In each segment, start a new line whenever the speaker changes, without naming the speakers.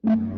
And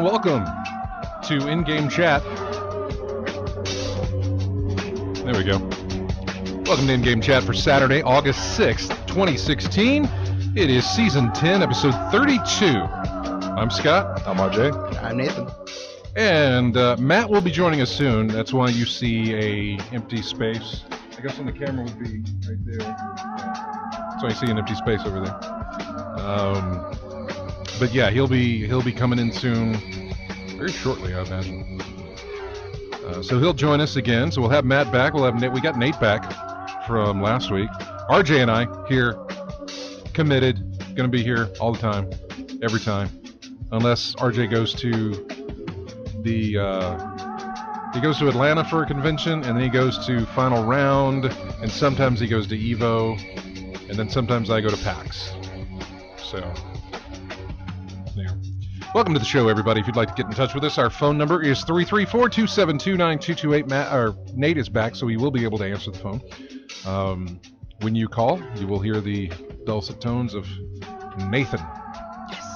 welcome to In-Game Chat. There we go. Welcome to In-Game Chat for Saturday, August 6th, 2016. It is Season 10, Episode 32. I'm Scott.
I'm RJ.
I'm Nathan.
And Matt will be joining us soon. That's why you see a empty space. I guess on the camera would be right there. That's why you see an empty space over there. But yeah, he'll be coming in soon, very shortly, I imagine. So he'll join us again. So we'll have Matt back. We got Nate back from last week. RJ and I here, committed, going to be here all the time, every time, unless RJ goes to he goes to Atlanta for a convention, and then he goes to Final Round, and sometimes he goes to Evo, and then sometimes I go to PAX. So. Yeah. Welcome to the show, everybody. If you'd like to get in touch with us, our phone number is 334-272-9228. Nate is back, so he will be able to answer the phone. When you call, you will hear the dulcet tones of Nathan. Yes.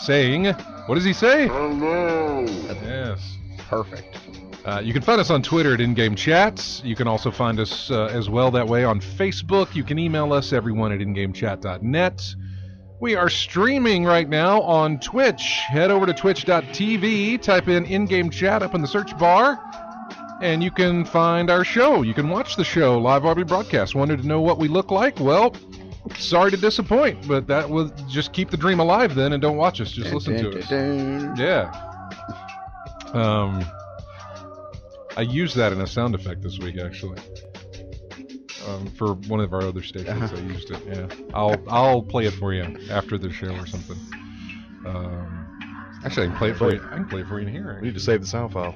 Saying, what does he say?
Hello.
Yes.
Perfect.
You can find us on Twitter at In-Game Chats. You can also find us as well that way on Facebook. You can email us, everyone at ingamechat.net. We are streaming right now on Twitch. Head over to twitch.tv, type in In-Game Chat up in the search bar, and you can find our show. You can watch the show live while we broadcast. Wanted to know what we look like? Well, sorry to disappoint, but that will just keep the dream alive then, and don't watch us. Just listen to us. Yeah. I used that in a sound effect this week, actually. For one of our other stations, I used it. Yeah, I'll play it for you after the show or something. Actually, I can play it for you. I can play it for you in here.
We need to save the sound file.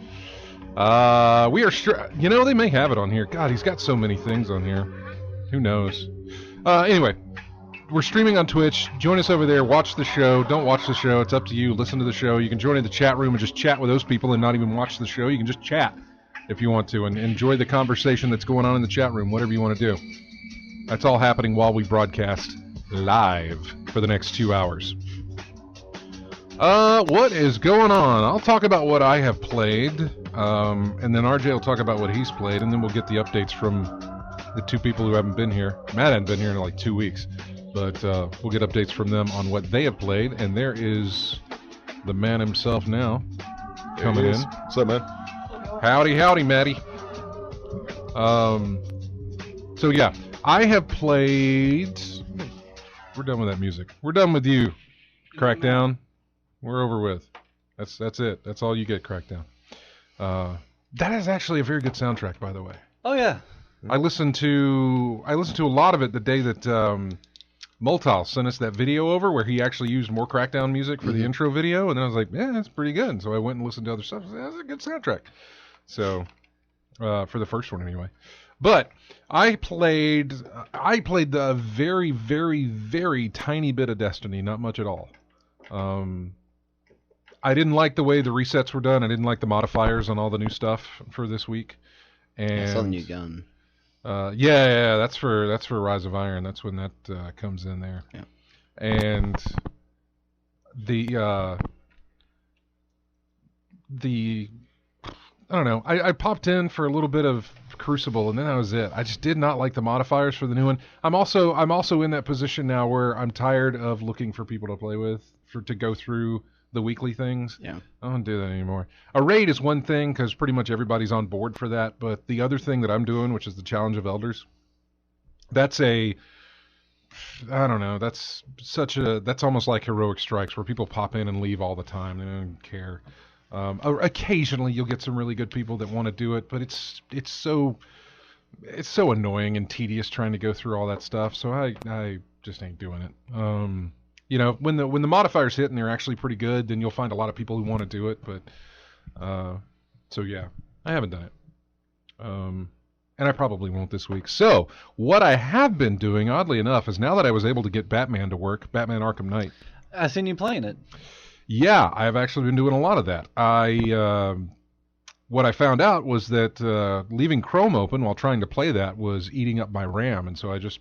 We are. They may have it on here. God, he's got so many things on here. Who knows? Anyway, we're streaming on Twitch. Join us over there. Watch the show. Don't watch the show. It's up to you. Listen to the show. You can join in the chat room and just chat with those people and not even watch the show. You can just chat if you want to, and enjoy the conversation that's going on in the chat room, whatever you want to do. That's all happening while we broadcast live for the next 2 hours. What is going on? I'll talk about what I have played, and then RJ will talk about what he's played, and then we'll get the updates from the two people who haven't been here. Matt hadn't been here in like 2 weeks, but we'll get updates from them on what they have played, and there is the man himself now coming in.
What's up, man?
Howdy, Matty. So yeah, I have played. We're done with that music. We're done with you, Crackdown. We're over with. That's it. That's all you get, Crackdown. That is actually a very good soundtrack, by the way.
Oh yeah.
I listened to a lot of it the day that Multal sent us that video over where he actually used more Crackdown music for the intro video, and then I was like, yeah, that's pretty good. So I went and listened to other stuff. I said, that's a good soundtrack. So, for the first one anyway. But I played the very, very, very tiny bit of Destiny, not much at all. I didn't like the way the resets were done. I didn't like the modifiers on all the new stuff for this week. And
I saw the new gun.
Yeah, that's for Rise of Iron. That's when that comes in there.
Yeah.
And I don't know. I popped in for a little bit of Crucible, and then that was it. I just did not like the modifiers for the new one. I'm also in that position now where I'm tired of looking for people to play with to go through the weekly things.
Yeah.
I don't do that anymore. A raid is one thing because pretty much everybody's on board for that. But the other thing that I'm doing, which is the Challenge of Elders, that's a I don't know. That's almost like Heroic Strikes, where people pop in and leave all the time. They don't care. Or occasionally you'll get some really good people that want to do it, but it's so annoying and tedious trying to go through all that stuff. So I just ain't doing it. When the modifiers hit and they're actually pretty good, then you'll find a lot of people who want to do it. But so yeah, I haven't done it. And I probably won't this week. So what I have been doing, oddly enough, is now that I was able to get Batman to work, Batman Arkham Knight.
I seen you playing it.
Yeah, I've actually been doing a lot of that. What I found out was that leaving Chrome open while trying to play that was eating up my RAM, and so I just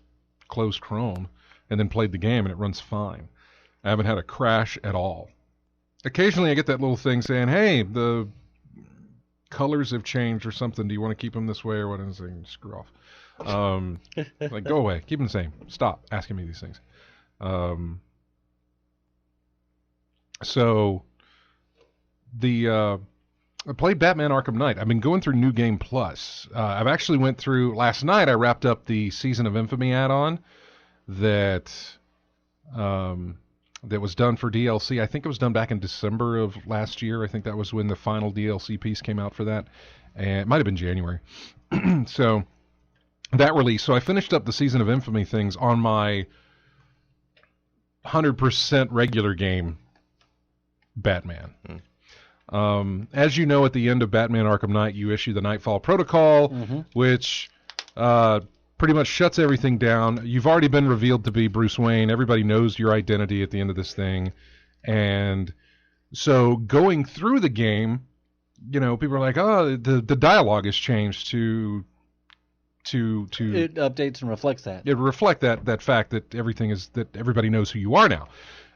closed Chrome and then played the game, and it runs fine. I haven't had a crash at all. Occasionally I get that little thing saying, hey, the colors have changed or something. Do you want to keep them this way or what? And saying, screw off. Like, go away. Keep them the same. Stop asking me these things. I played Batman Arkham Knight. I've been going through New Game Plus. I've actually went through, last night I wrapped up the Season of Infamy add-on that was done for DLC. I think it was done back in December of last year. I think that was when the final DLC piece came out for that. And it might have been January. So that release. So I finished up the Season of Infamy things on my 100% regular game Batman. As you know, at the end of Batman Arkham Knight, you issue the Nightfall Protocol, which pretty much shuts everything down. You've already been revealed to be Bruce Wayne. Everybody knows your identity at the end of this thing. And so going through the game, people are like, oh, the dialogue has changed to
It updates and reflects that.
It reflect that fact that everybody knows who you are now.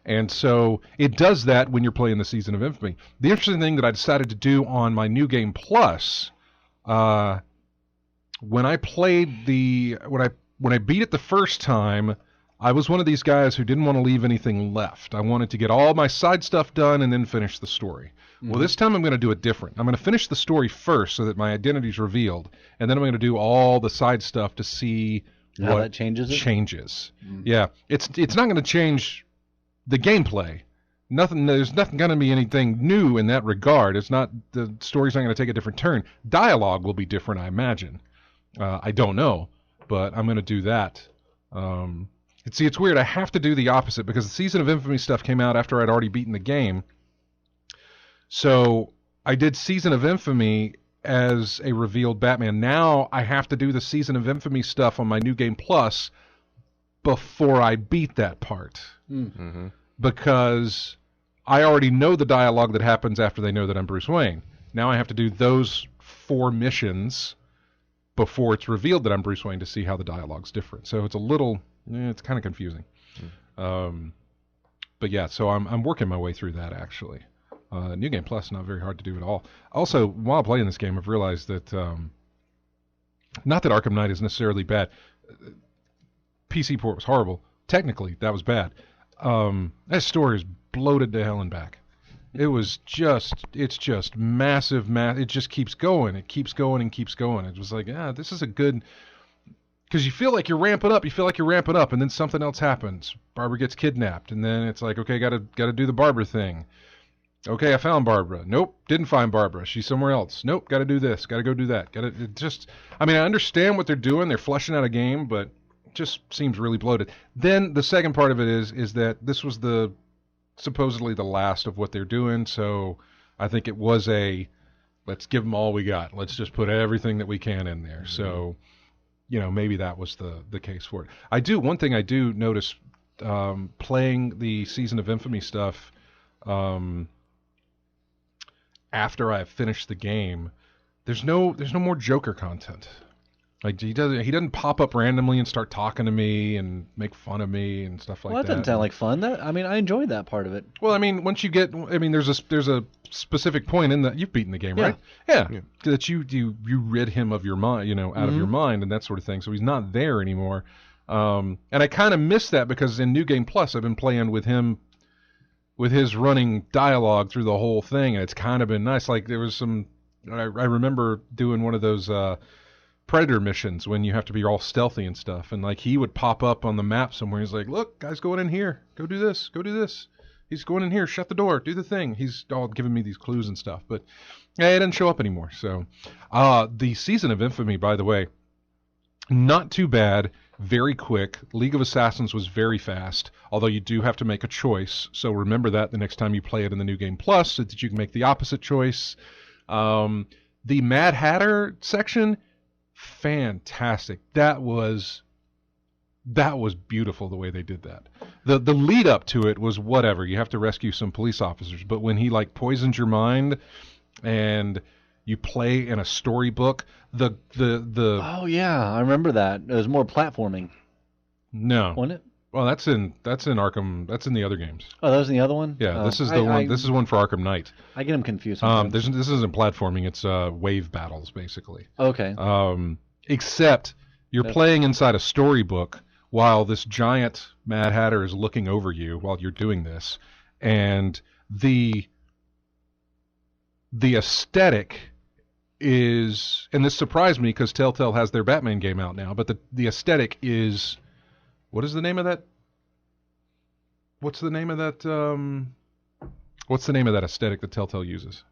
And so it does that when you're playing the Season of Infamy. The interesting thing that I decided to do on my New Game Plus, when I beat it the first time, I was one of these guys who didn't want to leave anything left. I wanted to get all my side stuff done and then finish the story. Well, this time I'm going to do it different. I'm going to finish the story first so that my identity is revealed, and then I'm going to do all the side stuff to see
how
what
that changes.
Yeah, it's not going to change the gameplay. There's nothing going to be anything new in that regard. The story's not going to take a different turn. Dialogue will be different, I imagine. I don't know, but I'm going to do that. See, it's weird. I have to do the opposite because the Season of Infamy stuff came out after I'd already beaten the game. So I did Season of Infamy as a revealed Batman. Now I have to do the Season of Infamy stuff on my New Game Plus before I beat that part. Because I already know the dialogue that happens after they know that I'm Bruce Wayne. Now I have to do those 4 missions before it's revealed that I'm Bruce Wayne to see how the dialogue's different. So it's it's kind of confusing. But yeah, so I'm working my way through that actually. New Game Plus, not very hard to do at all. Also, while playing this game, I've realized that, not that Arkham Knight is necessarily bad. PC port was horrible. Technically, that was bad. That story is bloated to hell and back. It's just massive. It just keeps going. It keeps going and keeps going. It was like, this is a good... Because you feel like you're ramping up, and then something else happens. Barbara gets kidnapped, and then it's like, okay, gotta do the Barbara thing. Okay, I found Barbara. Nope, didn't find Barbara. She's somewhere else. Nope, gotta do this, gotta go do that. I understand what they're doing. They're fleshing out a game, but it just seems really bloated. Then the second part of it is that this was supposedly the last of what they're doing, so I think it was let's give them all we got. Let's just put everything that we can in there. So, maybe that was the case for it. One thing I do notice playing the Season of Infamy stuff after I've finished the game, there's no more Joker content. Like he doesn't pop up randomly and start talking to me and make fun of me and stuff like that.
Well, that doesn't sound like fun. I enjoyed that part of it.
Well, once you get, there's a specific point in that you've beaten the game, right? Yeah. That you rid him of your mind, out of your mind and that sort of thing. So he's not there anymore. And I kind of miss that because in New Game Plus, I've been playing with him, with his running dialogue through the whole thing, and it's kind of been nice. Like there was I remember doing one of those Predator missions when you have to be all stealthy and stuff, and like he would pop up on the map somewhere. He's like, "Look, guys, going in here. Go do this. Go do this. He's going in here. Shut the door. Do the thing." He's all giving me these clues and stuff, but yeah, it didn't show up anymore. So, the season of Infamy, by the way, not too bad. Very quick. League of Assassins was very fast, although you do have to make a choice. So remember that the next time you play it in the New Game Plus, so that you can make the opposite choice. The Mad Hatter section, fantastic. That was beautiful the way they did that. The lead up to it was whatever. You have to rescue some police officers, but when he like poisons your mind and you play in a storybook, the
Oh yeah, I remember that. It was more platforming.
No.
Wasn't it?
Well, that's in Arkham. That's in the other games.
Oh, that was in the other one?
Yeah, this is the one. This is one for Arkham Knight.
I get them confused.
This isn't platforming. It's wave battles basically.
Okay.
Except you're playing inside a storybook while this giant Mad Hatter is looking over you while you're doing this, and the aesthetic is, and this surprised me because Telltale has their Batman game out now, but the aesthetic is, what is the name of that? What's the name of that aesthetic that Telltale uses?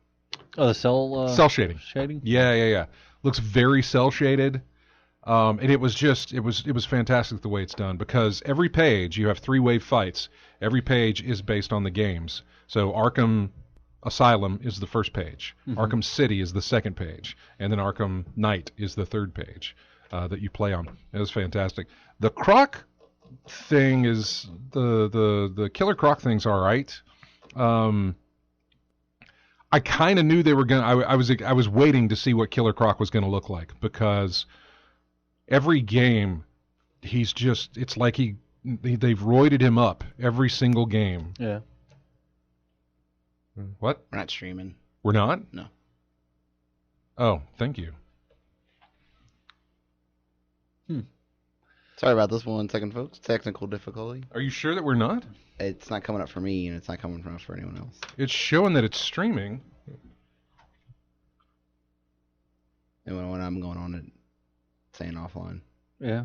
Oh, the cell
shading.
Shading?
Yeah. Looks very cell shaded. And it was fantastic the way it's done, because every page, you have 3-wave fights. Every page is based on the games. So Arkham Asylum is the first page. Mm-hmm. Arkham City is the second page. And then Arkham Knight is the third page that you play on. It was fantastic. The Croc thing is, the Killer Croc thing's all right. I kind of knew they were going to... I was waiting to see what Killer Croc was going to look like, because every game, it's like they've roided him up every single game.
Yeah.
What?
We're not streaming.
We're not?
No.
Oh, thank you.
Sorry about this 1 second, folks. Technical difficulty.
Are you sure that we're not?
It's not coming up for me, and it's not coming up for anyone else.
It's showing that it's streaming.
And when I'm going on it, saying offline.
Yeah.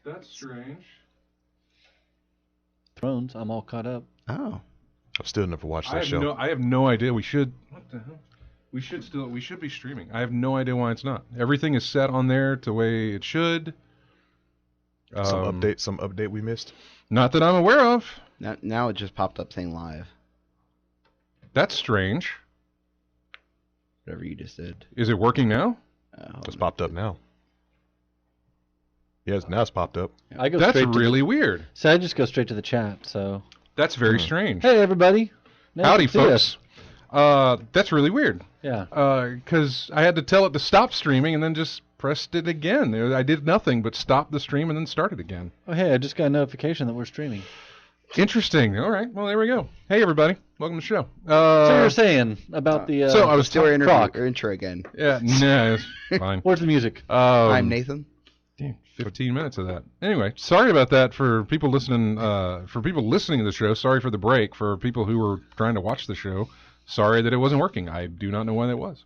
That's strange.
Thrones, I'm all caught up.
Oh.
I've still never watched that show.
I have no idea. We should. What the hell? We should be streaming. I have no idea why it's not. Everything is set on there the way it should.
Some update we missed.
Not that I'm aware of.
Now it just popped up saying live.
That's strange.
Whatever you just did.
Is it working now?
It's popped up now. Yes, now it's popped up.
That's really weird.
So I just go straight to the chat. So
that's very strange.
Hey everybody.
Howdy folks. That's really weird.
Yeah.
Because I had to tell it to stop streaming and then just pressed it again. I did nothing but stop the stream and then start it again.
Oh hey, I just got a notification that we're streaming.
Interesting. All right. Well, there we go. Hey everybody, welcome to the show.
So you were saying about the.
So I was
still intro again.
Yeah. No, it's fine.
Where's the music?
I'm Nathan.
Damn, 15 minutes of that. Anyway, sorry about that for people listening. For people listening to the show, sorry for the break. For people who were trying to watch the show, sorry that it wasn't working. I do not know why that was.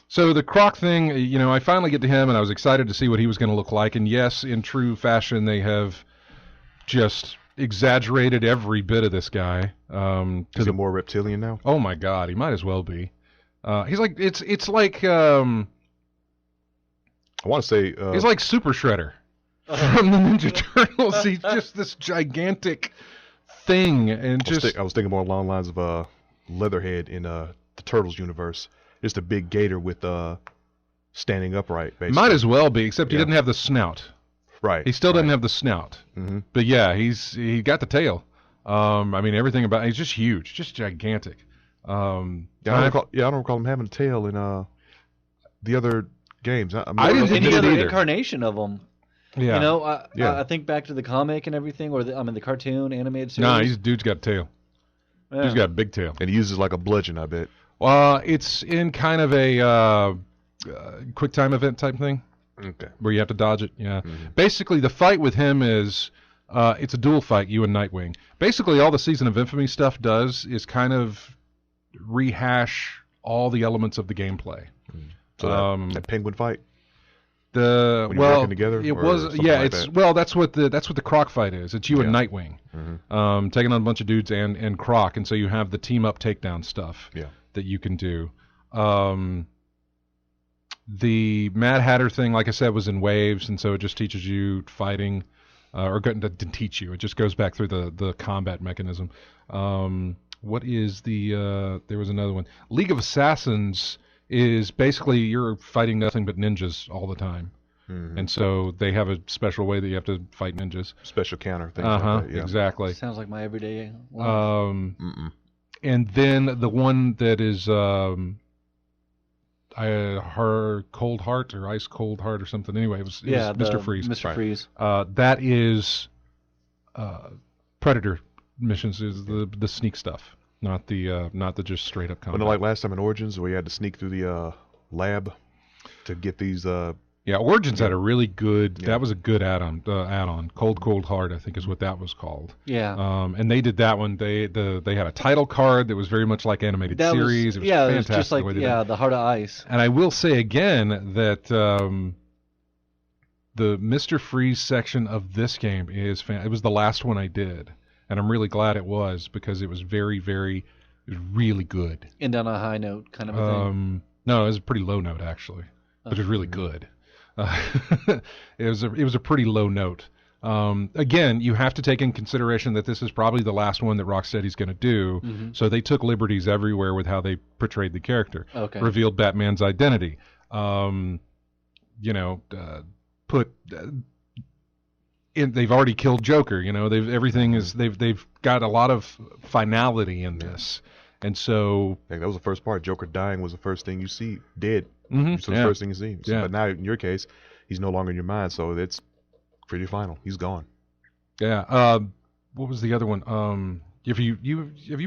So the Croc thing, I finally get to him, and I was excited to see what he was going to look like. And yes, in true fashion, they have just exaggerated every bit of this guy.
Is he more reptilian now?
Oh my God, he might as well be. He's like it's like.
I want to say
he's like Super Shredder from the Ninja Turtles. He's just this gigantic thing, and
I was thinking more along the lines of Leatherhead in the Turtles universe. Just a big gator with standing upright. Basically.
Might as well be, except he didn't have the snout.
Right.
He still doesn't have the snout.
Mm-hmm.
But yeah, he got the tail. Everything about he's just huge, just gigantic.
I don't recall him having a tail in the other games.
I didn't think
any other
either.
Incarnation of them.
Yeah.
I think back to the comic and everything, or the cartoon animated series.
Nah, dude's got a tail. Yeah. He's got a big tail.
And he uses like a bludgeon, I bet.
It's in kind of a quick time event type thing.
Okay.
Where you have to dodge it. Yeah.
Mm-hmm.
Basically, the fight with him is it's a dual fight, you and Nightwing. Basically, all the Season of Infamy stuff does is kind of rehash all the elements of the gameplay.
So that penguin fight.
When you're
working together,
it
or
was
something
yeah.
like
it's
that?
well, that's what the Croc fight is. It's you and
Yeah.
Nightwing, taking on a bunch of dudes and Croc, and so you have the team up takedown stuff
Yeah.
that you can do. The Mad Hatter thing, like I said, was in waves, and so it just teaches you fighting, didn't teach you. It just goes back through the combat mechanism. What is the? There was another one. League of Assassins is basically you're fighting nothing but ninjas all the time, and so they have a special way that you have to fight ninjas.
Special counter things like that. Yeah.
Exactly.
Sounds like my everyday life.
And then the one that is her Cold Heart or Ice Cold Heart or something. Anyway, it was Mr. Freeze.
Mr. Freeze.
That is Predator missions, is the sneak stuff, not the just straight up combat.
Wasn't it like last time in Origins where you had to sneak through the lab to get these?
Origins had a really good. That was a good add-on. Cold Heart, I think, is what that was called.
Yeah.
And they did that one. They had a title card that was very much like animated series. It was fantastic.
It was just like
the way they did it.
the Heart of Ice.
And I will say again that the Mr. Freeze section of this game is it was the last one I did, and I'm really glad it was because it was very, very, it was really good.
End on a high note, kind of a thing.
No, it was a pretty low note actually, but it was really good. It was a pretty low note. Again, you have to take in consideration that this is probably the last one that Rocksteady's going to do, so they took liberties everywhere with how they portrayed the character.
Okay.
Revealed Batman's identity. They've already killed Joker. They've got a lot of finality in this, and so
I think that was the first part. Joker dying was the first thing you see. Dead.
Mhm,
So the first thing you see. So,
Yeah.
But now in your case, he's no longer in your mind, so it's pretty final. He's gone.
yeah. What was the other one? Have you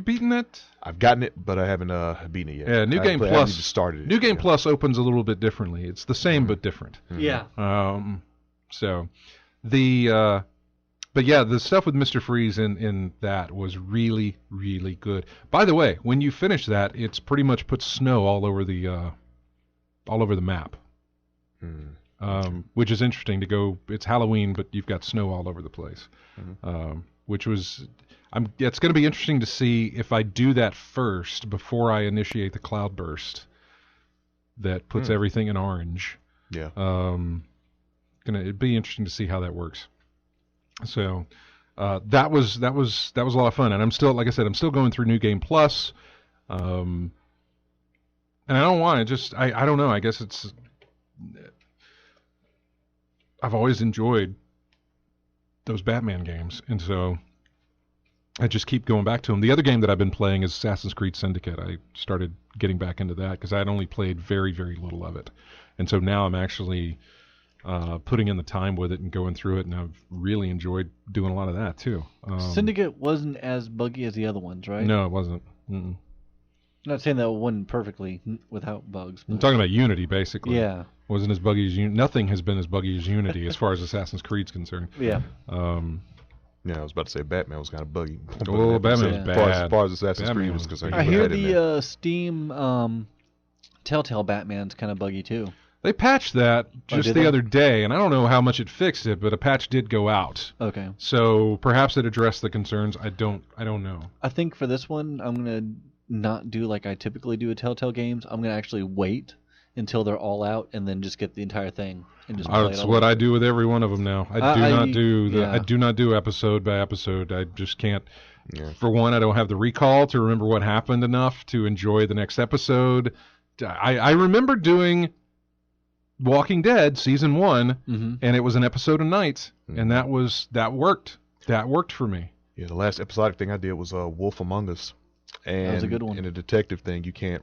beaten that?
I've gotten it, but I haven't beaten it yet.
Yeah, New Game
I haven't
Plus.
even started it.
New Game
Yeah.
Plus opens a little bit differently. It's the same but different.
Yeah.
So but yeah, the stuff with Mr. Freeze in that was really, really good. By the way, when you finish that, it's pretty much put snow all over the map. Which is interesting to go. It's Halloween, but you've got snow all over the place. Which was, it's going to be interesting to see if I do that first before I initiate the cloudburst that puts everything in orange.
Yeah.
It'd be interesting to see how that works. So that was a lot of fun, and I'm still, like I said, I'm still going through New Game Plus. And I don't want to I don't know. I guess I've always enjoyed those Batman games, and so I just keep going back to them. The other game that I've been playing is Assassin's Creed Syndicate. I started getting back into that because I had only played very, very little of it, and so now I'm actually putting in the time with it and going through it, and I've really enjoyed doing a lot of that too.
Syndicate wasn't as buggy as the other ones, right?
No, it wasn't. Mm-mm.
I'm not saying that it wasn't perfectly without bugs.
I'm talking about Unity, basically.
Yeah.
Wasn't as buggy as nothing has been as buggy as Unity as far as Assassin's Creed's concerned.
Yeah.
Yeah, I was about to say Batman was kind of buggy.
Oh, Batman was
Yeah.
bad.
As far as Assassin's
Batman
Creed was
was
concerned,
I
you
hear
had it in there.
the Steam Telltale Batman's kind of buggy too.
They patched that just
did
the
they?
other day, and I don't know how much it fixed it, but a patch did go out.
Okay.
So perhaps it addressed the concerns. I don't know.
I think for this one, I'm gonna not do like I typically do with Telltale games. I'm gonna actually wait until they're all out and then just get the entire thing and just play
That's
it all
what
over.
I do with every one of them now. I do not do episode by episode. I just can't.
Yeah.
For one, I don't have the recall to remember what happened enough to enjoy the next episode. I remember doing Walking Dead season 1, and it was an episode a night, and that worked. That worked for me.
Yeah, the last episodic thing I did was Wolf Among Us, and
That was a good one.
In a detective thing, you can't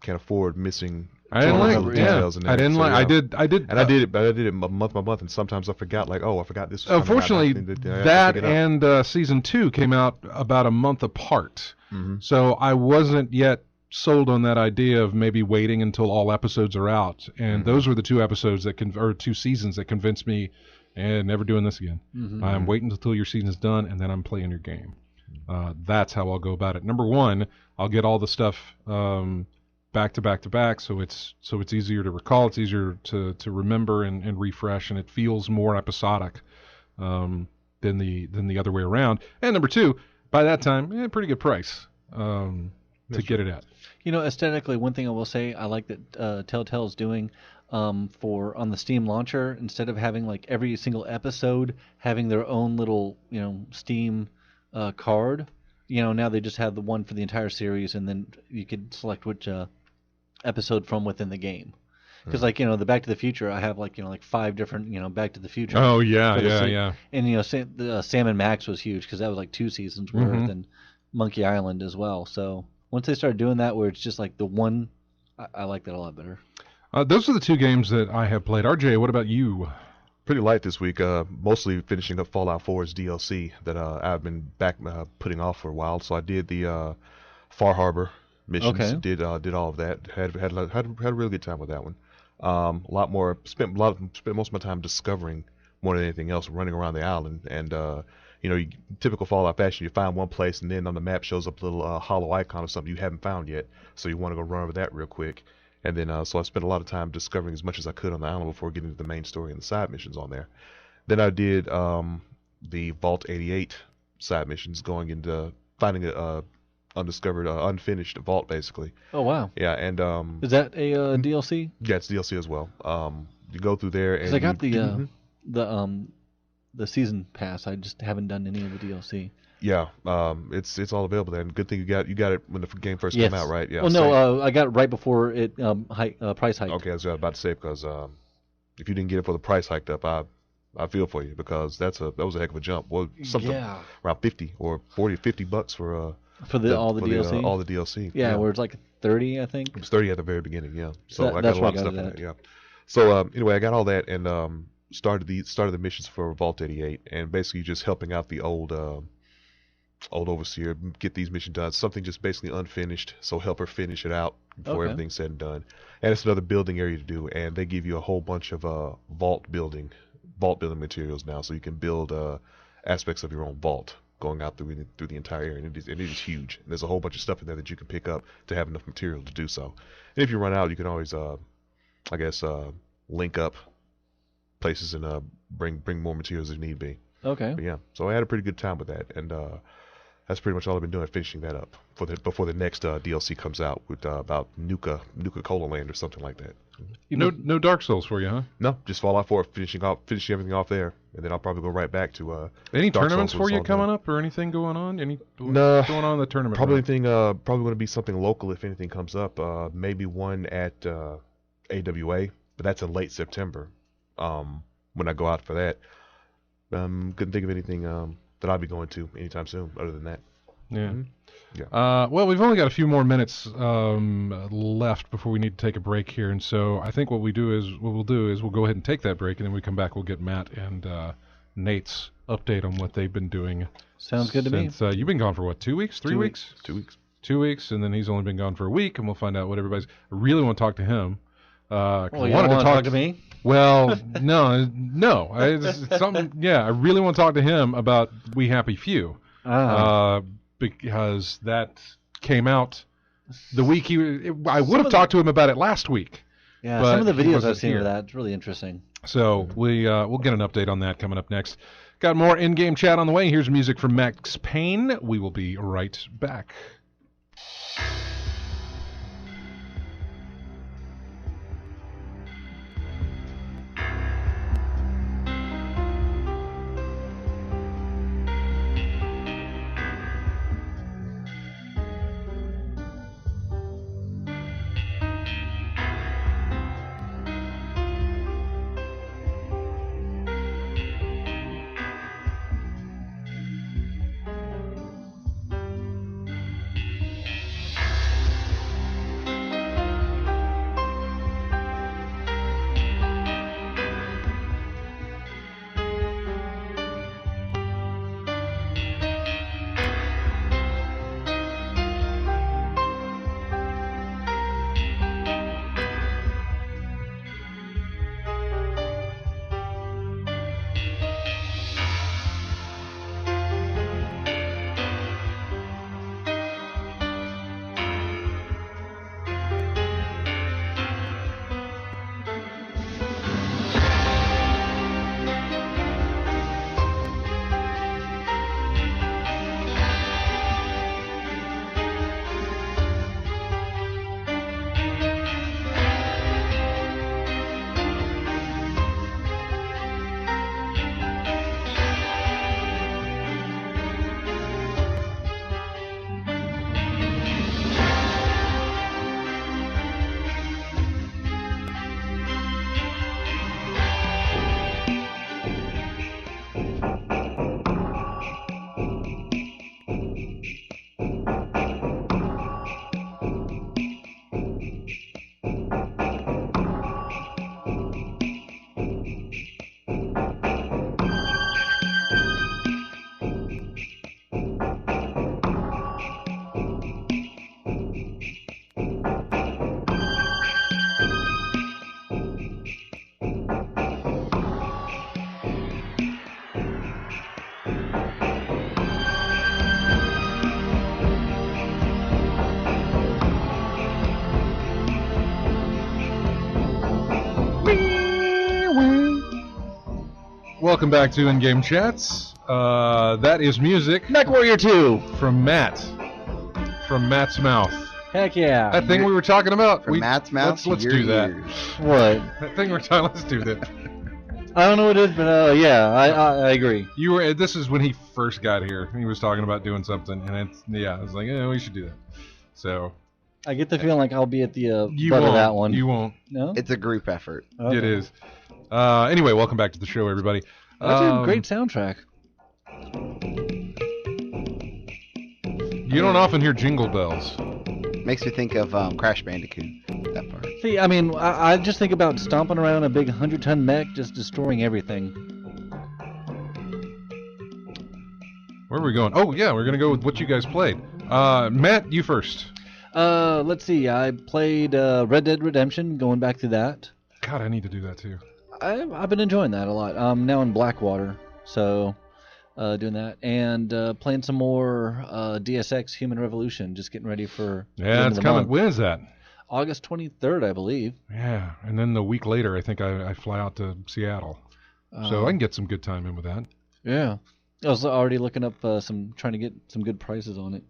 afford missing.
I didn't
tons
like.
of
Yeah,
details in there.
I didn't
So,
like.
yeah.
I did.
And I did it, but I did it month by month, and sometimes I forgot. Like, I forgot this. Was coming out.
Unfortunately,
I have to
that
pick it up.
and season 2 came out about a month apart, so I wasn't yet sold on that idea of maybe waiting until all episodes are out. And those were the 2 episodes or 2 seasons that convinced me, and never doing this again. I'm waiting until your season's done, and then I'm playing your game. That's how I'll go about it. Number 1, I'll get all the stuff back to back to back, so it's easier to recall, it's easier to remember and refresh, and it feels more episodic than the other way around. And number two, by that time, pretty good price to get it at.
Aesthetically, one thing I will say I like that Telltale's doing for on the Steam launcher, instead of having like every single episode having their own little Steam card. Now they just have the one for the entire series, and then you could select which episode from within the game. Because the Back to the Future, I have like 5 different Back to the Future.
Oh yeah.
And Sam and Max was huge because that was like 2 seasons worth, and Monkey Island as well. So once they start doing that, where it's just like the one, I like that a lot better.
Those are the 2 games that I have played. RJ, what about you?
Pretty light this week. Mostly finishing up Fallout 4's DLC that I've been back putting off for a while. So I did the Far Harbor missions.
Okay.
Did all of that. Had a really good time with that one. Spent most of my time discovering more than anything else, running around the island. And typical Fallout fashion, you find one place, and then on the map shows up a little hollow icon of something you haven't found yet. So you want to go run over that real quick. And then, so I spent a lot of time discovering as much as I could on the island before getting to the main story and the side missions on there. Then I did the Vault 88 side missions, going into finding a undiscovered, unfinished vault, basically.
Oh wow!
Yeah, and
is that a DLC?
Yeah, it's DLC as well. You go through there, and
I got the season pass. I just haven't done any of the DLC.
Yeah, it's all available there. And good thing you got it when the game first came out, right? Yeah.
Well, no, I got it right before it price hiked.
Okay, I was about to say, because if you didn't get it before the price hiked up, I feel for you, because that was a heck of a jump. Well, something around 50 or 40, $50 for
all the DLC.
All the DLC.
Yeah, where it's like 30, I think.
It was 30 at the very beginning. Yeah. So I got
that's
a lot
where
of
I
stuff
got
in that. Yeah. So anyway, I got all that, and started the missions for Vault 88, and basically just helping out the old overseer get these missions done. Something just basically unfinished, so help her finish it out before everything's said and done. And it's another building area to do, and they give you a whole bunch of vault building materials now, so you can build aspects of your own vault going out through the entire area. And it is huge. And there's a whole bunch of stuff in there that you can pick up to have enough material to do so. And if you run out, you can always link up places and bring more materials if need be.
Okay.
But yeah, so I had a pretty good time with that, and that's pretty much all I've been doing, finishing that up before the next DLC comes out with about Nuka Cola Land or something like that.
No Dark Souls for you, huh?
No, just Fallout 4, finishing everything off there, and then I'll probably go right back to
any
Dark
tournaments
Souls
for you coming up, or anything going on?
No,
going on in the tournament?
Probably going to be something local if anything comes up. Maybe one at AWA, but that's in late September. When I go out for that, couldn't think of anything that I'll be going to anytime soon other than that.
Yeah.
Mm-hmm. Yeah.
Well, we've only got a few more minutes left before we need to take a break here, and so I think what we'll do is we'll go ahead and take that break, and then we come back. We'll get Matt and Nate's update on what they've been doing.
Sounds good to me.
You've been gone for what, 2 weeks, 3 weeks?
2 weeks.
2 weeks, and then he's only been gone for a week, and we'll find out what everybody's. I really want to talk to him.
Well, you want to talk to me?
Well, no. It's something. Yeah, I really want to talk to him about We Happy Few, because that came out the week I would have talked to him about it last week.
Yeah, some of the videos I've seen of that, it's really interesting.
So we'll get an update on that coming up next. Got more in-game chat on the way. Here's music from Max Payne. We will be right back. welcome back to In-Game Chats. That is music
Mech Warrior 2.
from Matt. From Matt's mouth.
Heck yeah.
That thing we were talking about.
From Matt's mouth
Let's
to
do
your
that.
ears.
What?
That thing we're talking. Let's do that.
I don't know what it is, but yeah, I agree.
You were. This is when he first got here. He was talking about doing something, and I was like, yeah, we should do that. So
I get the feeling like I'll be at the
you
butt
won't.
of that one.
You won't.
No?
It's a group effort.
Okay.
It is. Anyway, welcome back to the show, everybody.
That's a great soundtrack.
You don't often hear jingle bells.
Makes me think of Crash Bandicoot. That part.
See, I mean, I just think about stomping around a big 100-ton mech, just destroying everything.
Where are we going? Oh, yeah, we're going to go with what you guys played. Matt, you first.
Let's see. I played Red Dead Redemption, going back to that.
God, I need to do that too.
I've been enjoying that a lot. I'm now in Blackwater, so doing that. And playing some more DSX Human Revolution, just getting ready for the end
Yeah,
of
it's
the
coming.
month.
When is that?
August 23rd, I believe.
Yeah, and then the week later, I think I fly out to Seattle. So I can get some good time in with that.
Yeah. I was already looking up trying to get some good prices on it.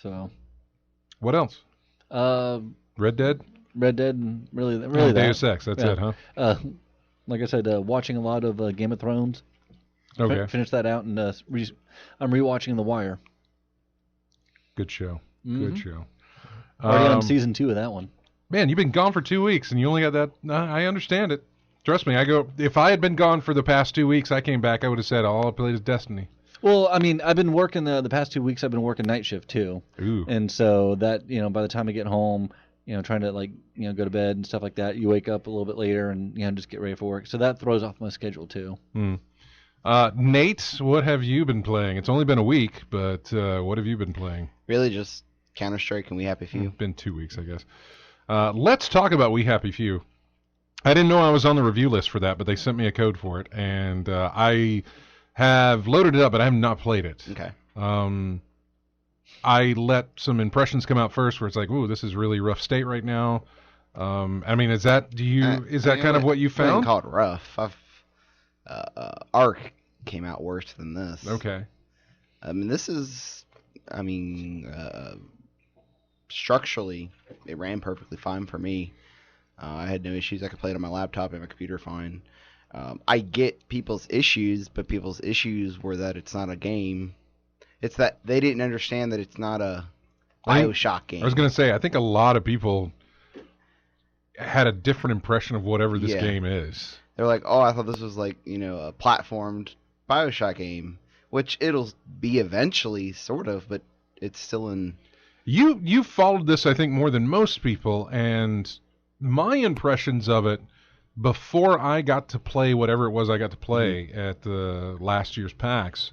So.
What else? Red Dead?
Red Dead and really
Oh,
that.
Deus Ex, that's
Yeah.
it, huh?
Like I said, watching a lot of Game of Thrones.
Okay,
Finish that out, and I'm rewatching The Wire.
good show.
Mhm.
Good show.
Already on season 2 of that one.
Man, you've been gone for 2 weeks, and you only got that. I understand it. Trust me, if I had been gone for the past 2 weeks, I came back, I would have said all I played is Destiny.
Well, I mean, I've been working the past 2 weeks. I've been working night shift too,
Ooh.
and so that by the time I get home, trying to go to bed and stuff like that, you wake up a little bit later and just get ready for work. So that throws off my schedule too.
Nate, what have you been playing? It's only been a week, but what have you been playing?
Really, just Counter-Strike and We Happy Few.
It's been 2 weeks, I guess. Let's talk about We Happy Few. I didn't know I was on the review list for that, but they sent me a code for it, and I have loaded it up, but I have not played it.
Okay.
I let some impressions come out first, where it's like, "Ooh, this is really rough state right now." I mean, is that kind of what you
I wouldn't
found?
call it rough. Arc came out worse than this.
Okay.
I mean, structurally, it ran perfectly fine for me. I had no issues. I could play it on my laptop and my computer fine. I get people's issues, but people's issues were that it's not a game. It's that they didn't understand that it's not a BioShock game.
I was going to say, I think a lot of people had a different impression of whatever this game is.
They're like, oh, I thought this was like, a platformed BioShock game, which it'll be eventually, sort of, but it's still in...
You followed this, I think, more than most people, and my impressions of it before I got to play whatever it was I got to play at the last year's PAX,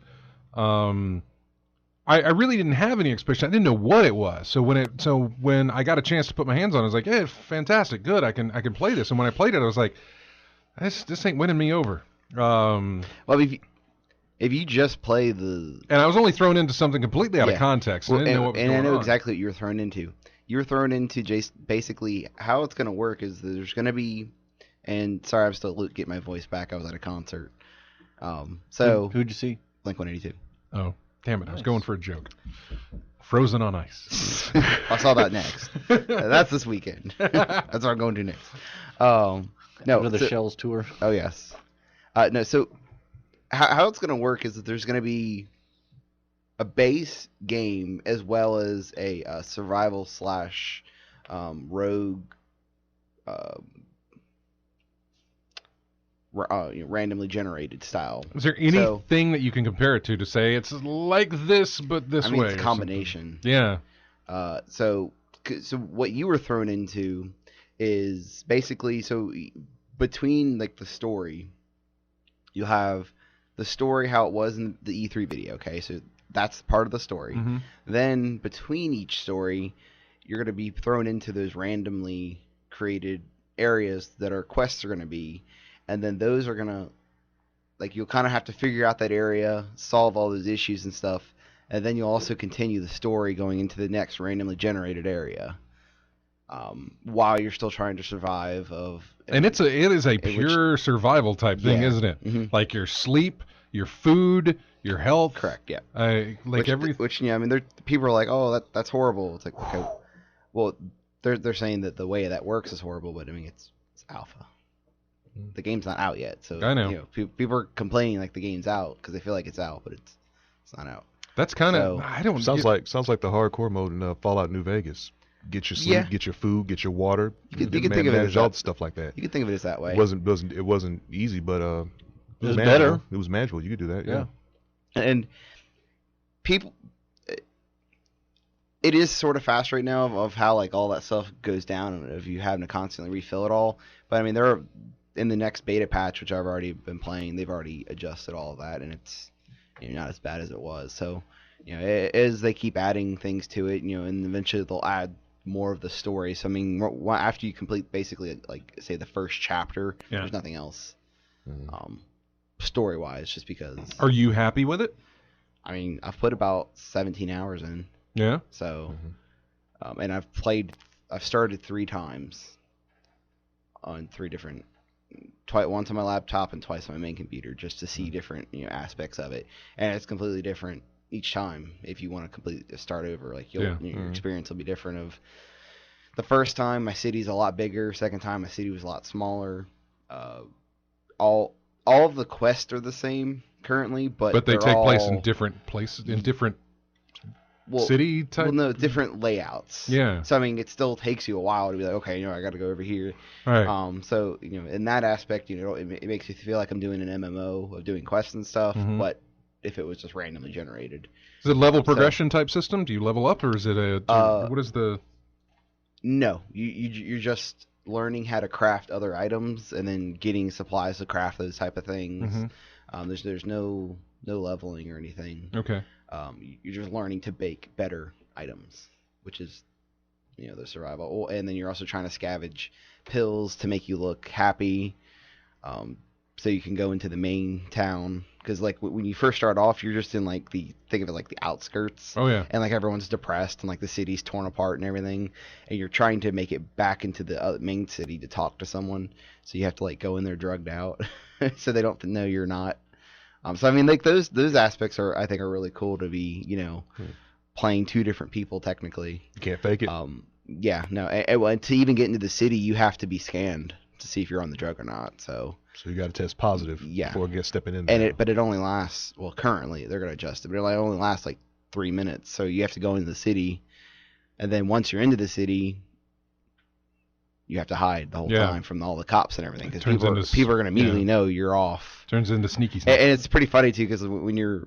I really didn't have any expectation. I didn't know what it was. So when I got a chance to put my hands on it, I was like, "Hey, fantastic, good. I can play this." And when I played it, I was like, "This ain't winning me over."
Well, if you just play the...
And I was only thrown into something completely out of context.
Well,
I didn't know what was
and
going
I know
on.
exactly what you were thrown into. You were thrown into basically how it's going to work is that there's going to be... And sorry, I'm still getting my voice back. I was at a concert.
Who'd you see?
Blink-182.
Oh, damn it! I was going for a joke. Frozen on Ice.
I saw that next. That's this weekend. That's what I'm going to next. No,
Go to the Shells tour.
Oh yes. No, so how it's going to work is that there's going to be a base game as well as a survival / rogue randomly generated style.
Is there anything that you can compare it to say it's like this but this way?
It's a combination.
Yeah.
So what you were thrown into is basically between like the story, you have the story how it was in the E3 video. Okay, so that's part of the story.
Mm-hmm.
Then between each story, you're going to be thrown into those randomly created areas that our quests are going to be. And then those are going to, you'll kind of have to figure out that area, solve all those issues and stuff. And then you'll also continue the story going into the next randomly generated area. while you're still trying to survive.
And it is a pure survival type thing,
Yeah.
isn't it?
Mm-hmm.
Like your sleep, your food, your health.
Correct. Yeah.
Which
I mean, people are like, oh, that's horrible. It's like, okay, well, they're saying that the way that works is horrible, but I mean, it's alpha. The game's not out yet, so
I know.
People are complaining like the game's out because they feel like it's out, but it's not out.
That's kind of
sounds like the hardcore mode in Fallout New Vegas. Get your sleep, get your food, get your water.
You can think of it as
all the stuff like that.
You can think of it as that way.
It wasn't easy, but
it was
manageable.
better.
It was manageable. You could do that. Yeah.
And people, it is sort of fast right now of how like all that stuff goes down and if you having to constantly refill it all. But I mean, there are in the next beta patch, which I've already been playing, they've already adjusted all of that, and it's not as bad as it was. So as they keep adding things to it, and eventually they'll add more of the story. So I mean, after you complete basically like say the first chapter, there's nothing else story wise, just because.
Are you happy with it?
I mean, I've put about 17 hours in.
Yeah.
So, and I've started 3 times on 3 different, once on my laptop and twice on my main computer, just to see different aspects of it, and it's completely different each time. If you want to completely start over, like your experience will be different. Of the first time, my city's a lot bigger. Second time, my city was a lot smaller. All of the quests are the same currently, but
they take place in different places, in different city type.
Well, no, different layouts.
Yeah.
So I mean, it still takes you a while to be like, okay, I got to go over here.
Right.
So in that aspect, it makes you feel like I'm doing an MMO of doing quests and stuff.
Mm-hmm.
But if it was just randomly generated.
Is it level progression type system? Do you level up, or is it what is the?
No, you're just learning how to craft other items and then getting supplies to craft those type of things.
Mm-hmm.
There's no leveling or anything.
Okay.
You're just learning to bake better items, which is, the survival. And then you're also trying to scavenge pills to make you look happy, so you can go into the main town. Because like when you first start off, you're just in like think of it like the outskirts.
Oh yeah.
And like everyone's depressed and like the city's torn apart and everything, and you're trying to make it back into the main city to talk to someone. So you have to like go in there drugged out, so they don't know you're not. So I mean, like those aspects I think are really cool to be, playing 2 different people technically.
You can't fake it.
Yeah, no. And to even get into the city, you have to be scanned to see if you're on the drug or not. So
you got to test positive before stepping in there.
But it only lasts, well, currently they're going to adjust it, but it only lasts like 3 minutes. So you have to go into the city, and then once you're into the city, you have to hide the whole time from all the cops and everything, because people are going to immediately know you're off.
Turns into sneaky stuff.
And it's pretty funny too, because when you're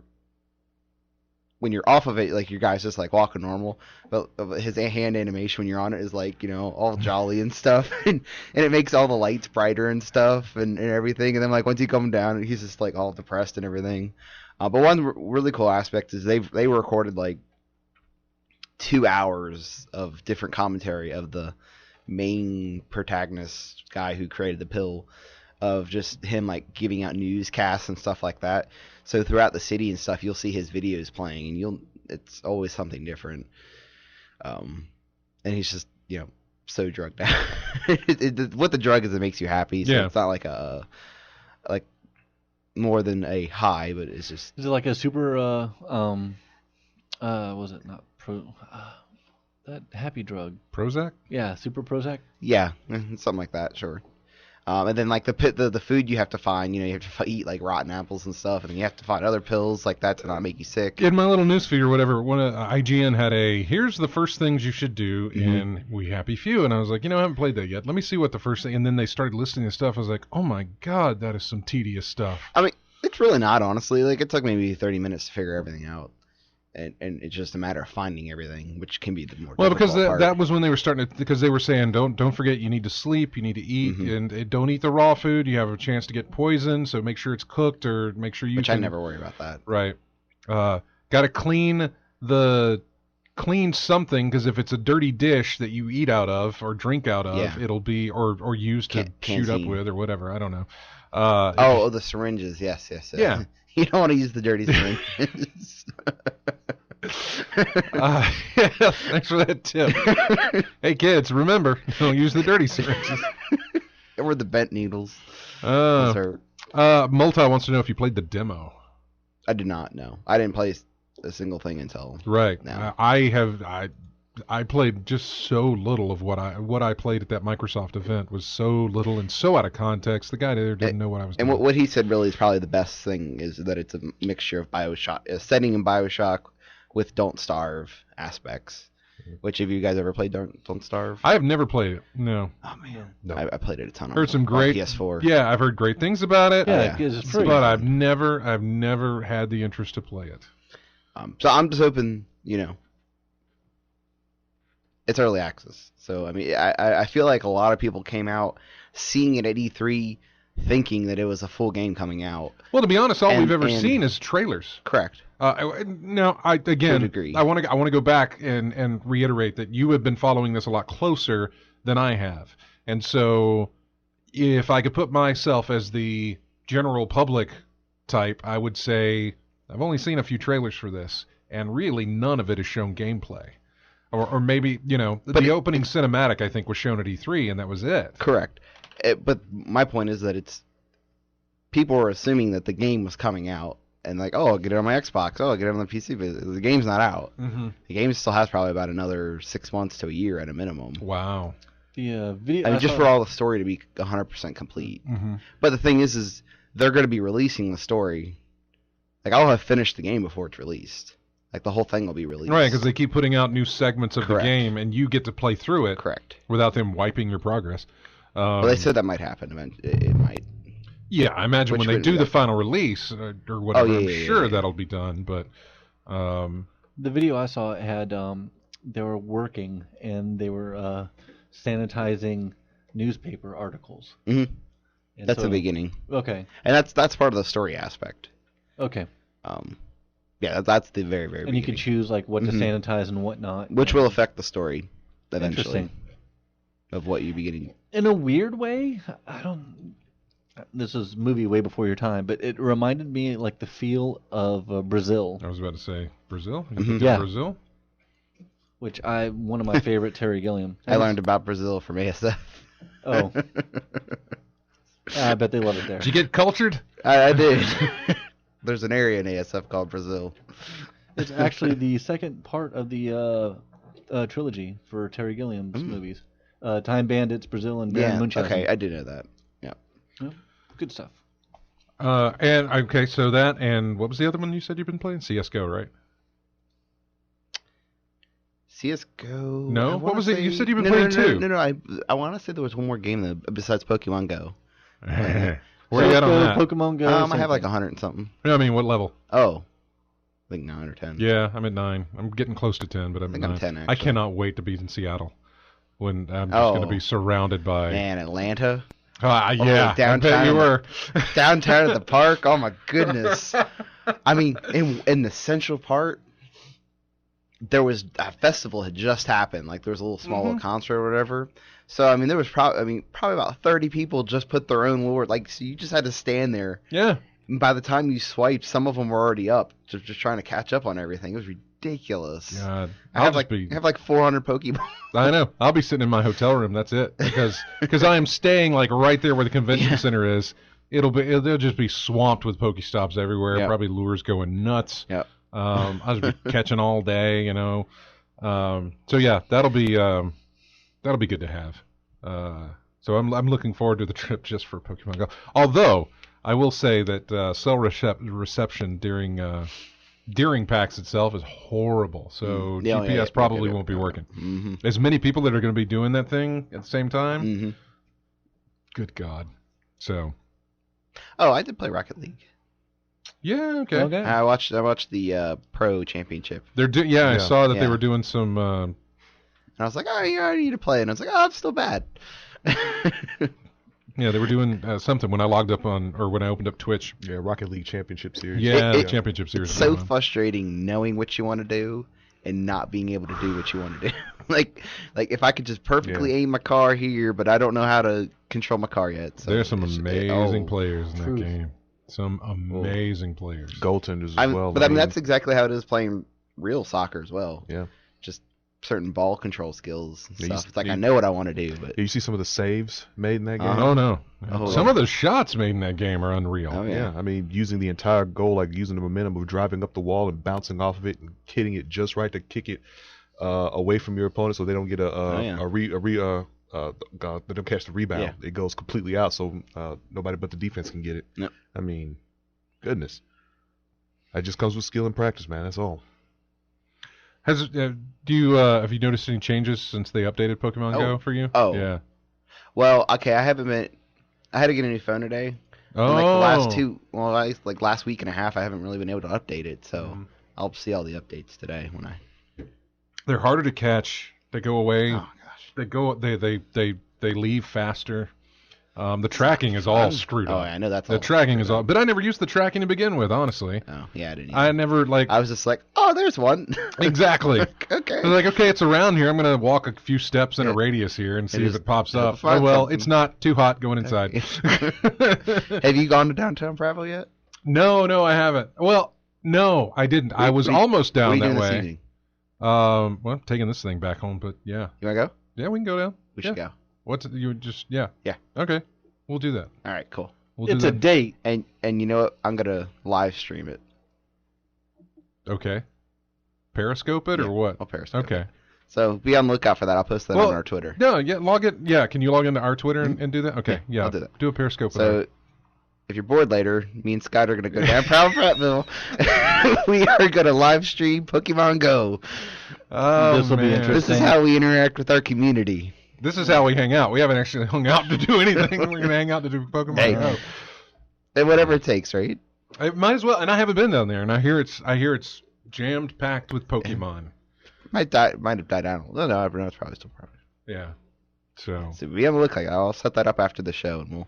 off of it, like your guy's just like walking normal, but his hand animation when you're on it is like all jolly and stuff, and it makes all the lights brighter and stuff and everything. And then like once you come down, he's just like all depressed and everything. But one really cool aspect is they recorded like 2 hours of different commentary of the main protagonist guy who created the pill, of just him like giving out newscasts and stuff like that. So throughout the city and stuff, you'll see his videos playing, and it's always something different. And he's just so drugged out. What the drug is, it makes you happy. So it's not like like more than a high, but it's just.
Is it like a super was it not that happy drug?
Prozac?
Yeah, super Prozac.
Yeah, something like that, sure. And then like the food you have to find, you have to eat like rotten apples and stuff, and then you have to find other pills like that to not make you sick.
In my little newsfeed or whatever, IGN had here's the first things you should do in We Happy Few, and I was like, I haven't played that yet. Let me see what the first thing, and then they started listing the stuff. I was like, oh my god, that is some tedious stuff.
I mean, it's really not, honestly. Like it took maybe 30 minutes to figure everything out. And it's just a matter of finding everything, which can be the more difficult
because
part.
that was when they were starting to, because they were saying don't forget you need to sleep, you need to eat, and don't eat the raw food. You have a chance to get poisoned, so make sure it's cooked or make sure
I never worry about that.
Right. Got to clean something, because if it's a dirty dish that you eat out of or drink out of, it'll be or use to shoot up with or whatever. I don't know.
The syringes. Yes.
Yeah.
You don't want to use the dirty syringes.
Yeah, thanks for that tip. Hey kids, remember, don't use the dirty syringes.
Or the bent needles.
Uh,
Sir,
Multi wants to know if you played the demo.
I did not know. I didn't play a single thing until
Right.
now.
I played just so little of what I played at that Microsoft event was so little and so out of context. The guy there didn't know what I was doing.
And what he said really is probably the best thing is that it's a mixture of BioShock, a setting in BioShock with Don't Starve aspects. Which, have you guys ever played Don't Starve?
I have never played it. No.
Oh man,
No.
I played it a ton.
Heard some
on
great
PS4.
Yeah, I've heard great things about it.
Yeah,
yeah.
because it's free.
But I've never had the interest to play it.
So I'm just hoping, it's early access. So I mean, I feel like a lot of people came out seeing it at E3, thinking that it was a full game coming out.
Well, to be honest, all
And-
we've ever
and-
seen is trailers.
Correct.
Now, I
To a
again,
degree.
I want to go back and reiterate that you have been following this a lot closer than I have, and so if I could put myself as the general public type, I would say I've only seen a few trailers for this, and really none of it has shown gameplay, or maybe the opening cinematic I think was shown at E3, and that was it.
Correct. But my point is that people were assuming that the game was coming out. And like, oh, I'll get it on my Xbox. Oh, I'll get it on the PC. But the game's not out.
Mm-hmm.
The game still has probably about another 6 months to a year at a minimum.
Wow.
The video.
I mean, just for all the story to be 100% complete.
Mm-hmm.
But the thing is they're going to be releasing the story. Like, I'll have finished the game before it's released. Like, the whole thing will be released.
Right, because they keep putting out new segments of
Correct.
the game, and you get to play through it
Correct.
without them wiping your progress.
Well, they said that might happen. It might.
Yeah, I imagine
Which
when they
would-
do the final release or whatever,
yeah,
I'm
yeah,
sure
yeah.
that'll be done. But
The video I saw had they were working and they were sanitizing newspaper articles.
Mhm.
And
That's
so-
the beginning.
Okay.
And that's part of the story aspect.
Okay.
Yeah, that's the very, very
And you
beginning.
can choose like what to
Mhm.
sanitize and what not.
Which will affect the story eventually
Interesting.
of what you be getting.
In a weird way, I don't. This is a movie way before your time, but it reminded me like the feel of Brazil,
I was about to say Brazil. You
Mhm.
think
Yeah.
Brazil.
which one of my favorite Terry Gilliam.
I learned about Brazil from ASF.
Oh, I bet they love it there.
Did you get cultured?
I did. There's an area in ASF called Brazil.
It's actually the second part of the trilogy for Terry Gilliam's movies. Time Bandits, Brazil, and Baron
Yeah,
Munchausen.
okay, I did know that. Yeah.
Yeah, good stuff.
And okay, so that and what was the other one you said you've been playing? CS:GO, right?
CS:GO.
No?
I
What
wanna
was it? You
say-
said you've been
no,
playing
no,
two.
No, I want to say there was one more game besides Pokemon Go.
Where are you at on
CS:GO,
that?
Pokemon Go.
I
same
have like
thing.
100 and something.
I mean, what level?
Oh, I think 9 or 10.
Yeah, I'm at 9. I'm getting close to 10, but I'm
I think
at
I'm
9.
10
I
actually.
cannot wait to be in Seattle when I'm just going to
Oh.
be surrounded by.
Man, Atlanta.
Yeah, I
downtown.
bet you were.
Downtown at the park. Oh my goodness. I mean, in the central part, there was a festival had just happened. Like there was a little small little concert or whatever. So I mean, there was probably about 30 people just put their own lure. Like so, you just had to stand there.
Yeah.
And by the time you swiped, some of them were already up, just trying to catch up on everything. It was ridiculous.
God.
I have
I'll
like 400 Pokeballs.
I know. I'll be sitting in my hotel room. That's it. Because I am staying like right there where the convention center is. They'll just be swamped with Pokestops everywhere.
Yep.
Probably lures going nuts.
Yep.
I'll just be catching all day. So yeah, that'll be good to have. So I'm looking forward to the trip just for Pokemon Go. Although I will say that cell reception during PAX itself is horrible. So
Yeah,
GPS
yeah,
probably
yeah.
won't be working.
Mm-hmm.
As many people that are going to be doing that thing at the same time.
Mm-hmm.
Good God. So
Oh, I did play Rocket League.
yeah, okay.
Okay.
I watched the Pro Championship,
I
Yeah.
saw that they
Yeah.
were doing some.
and I was like, oh, yeah, I need to play. And I was like, oh, it's still bad.
Yeah, they were doing something when I logged up on or when I opened up Twitch.
Yeah, Rocket League Championship Series.
Yeah, the
it-
championship series.
It's
was
so
going on.
frustrating knowing what you want to do and not being able to do what you want to do. like if I could just perfectly aim my car here, but I don't know how to control my car yet. So
There's some
it's-
amazing
oh.
players in that
Truth.
game. Some amazing players.
Goaltenders as well.
But I mean, that's exactly how it is playing real soccer as well.
Yeah.
Just certain ball control skills and
Yeah,
stuff. It's like I know what I want to do, but
You see some of the saves made in that game.
Oh no!
Oh,
Some
yeah.
of the shots made in that game are unreal.
Oh,
Yeah, I mean, using the entire goal, like using the momentum of driving up the wall and bouncing off of it and hitting it just right to kick it away from your opponent, so they don't get they don't catch the rebound.
Yeah.
It goes completely out, so nobody but the defense can get it.
Yep.
I mean, goodness, that just comes with skill and practice, man. That's all.
Have you noticed any changes since they updated Pokemon Go for you?
Oh.
Yeah.
well, okay, I had to get a new phone today.
Oh.
And last week and a half, I haven't really been able to update it, so I'll see all the updates today when I.
They're harder to catch. They go away.
Oh gosh.
They leave faster. The tracking is all screwed
Oh,
up.
I know that's
The
all
tracking is
screwed
all,
up.
but I never used the tracking to begin with, honestly.
Oh yeah, I didn't.
I
Either.
never
I was just like, oh, there's one.
exactly.
Okay.
I was like, okay, it's around here. I'm gonna walk a few steps in a
Yeah.
radius here and see if
is-
it pops
it'll
up.
find
Oh well,
something.
it's not too hot going inside.
Have you gone to downtown Bravo yet?
No, I haven't. Well, no, I didn't. I was almost
What are
down
you
that
doing this
way.
evening?
Well, taking this thing back home, but yeah,
You wanna go?
yeah, we can go down.
We should go.
What's you just yeah.
Yeah.
Okay, we'll do that.
All right, cool.
We'll
It's
do
a
that.
date.
And you know what? I'm gonna live stream it.
Okay. Periscope it
Yeah,
or what?
I'll Periscope.
Okay.
So be on the lookout for that. I'll post that
Well,
on our Twitter.
No, yeah, log it. Yeah, can you log into our Twitter and do that? Okay, yeah.
I'll do that.
Do a Periscope. with
So if you're bored later, me and Scott are gonna go down Proud Prattville. We are gonna live stream Pokemon Go.
Oh,
This'll be
man.
interesting.
This is how we interact with our community.
This is how we hang out. We haven't actually hung out to do anything. We're gonna hang out to do Pokemon
Hey.
Go.
And whatever it takes, right?
I might as well. And I haven't been down there, and I hear it's jammed packed with Pokemon.
Might have died down. No, everyone's probably still probably.
Yeah. So.
So be on the lookout. I'll set that up after the show, and we'll.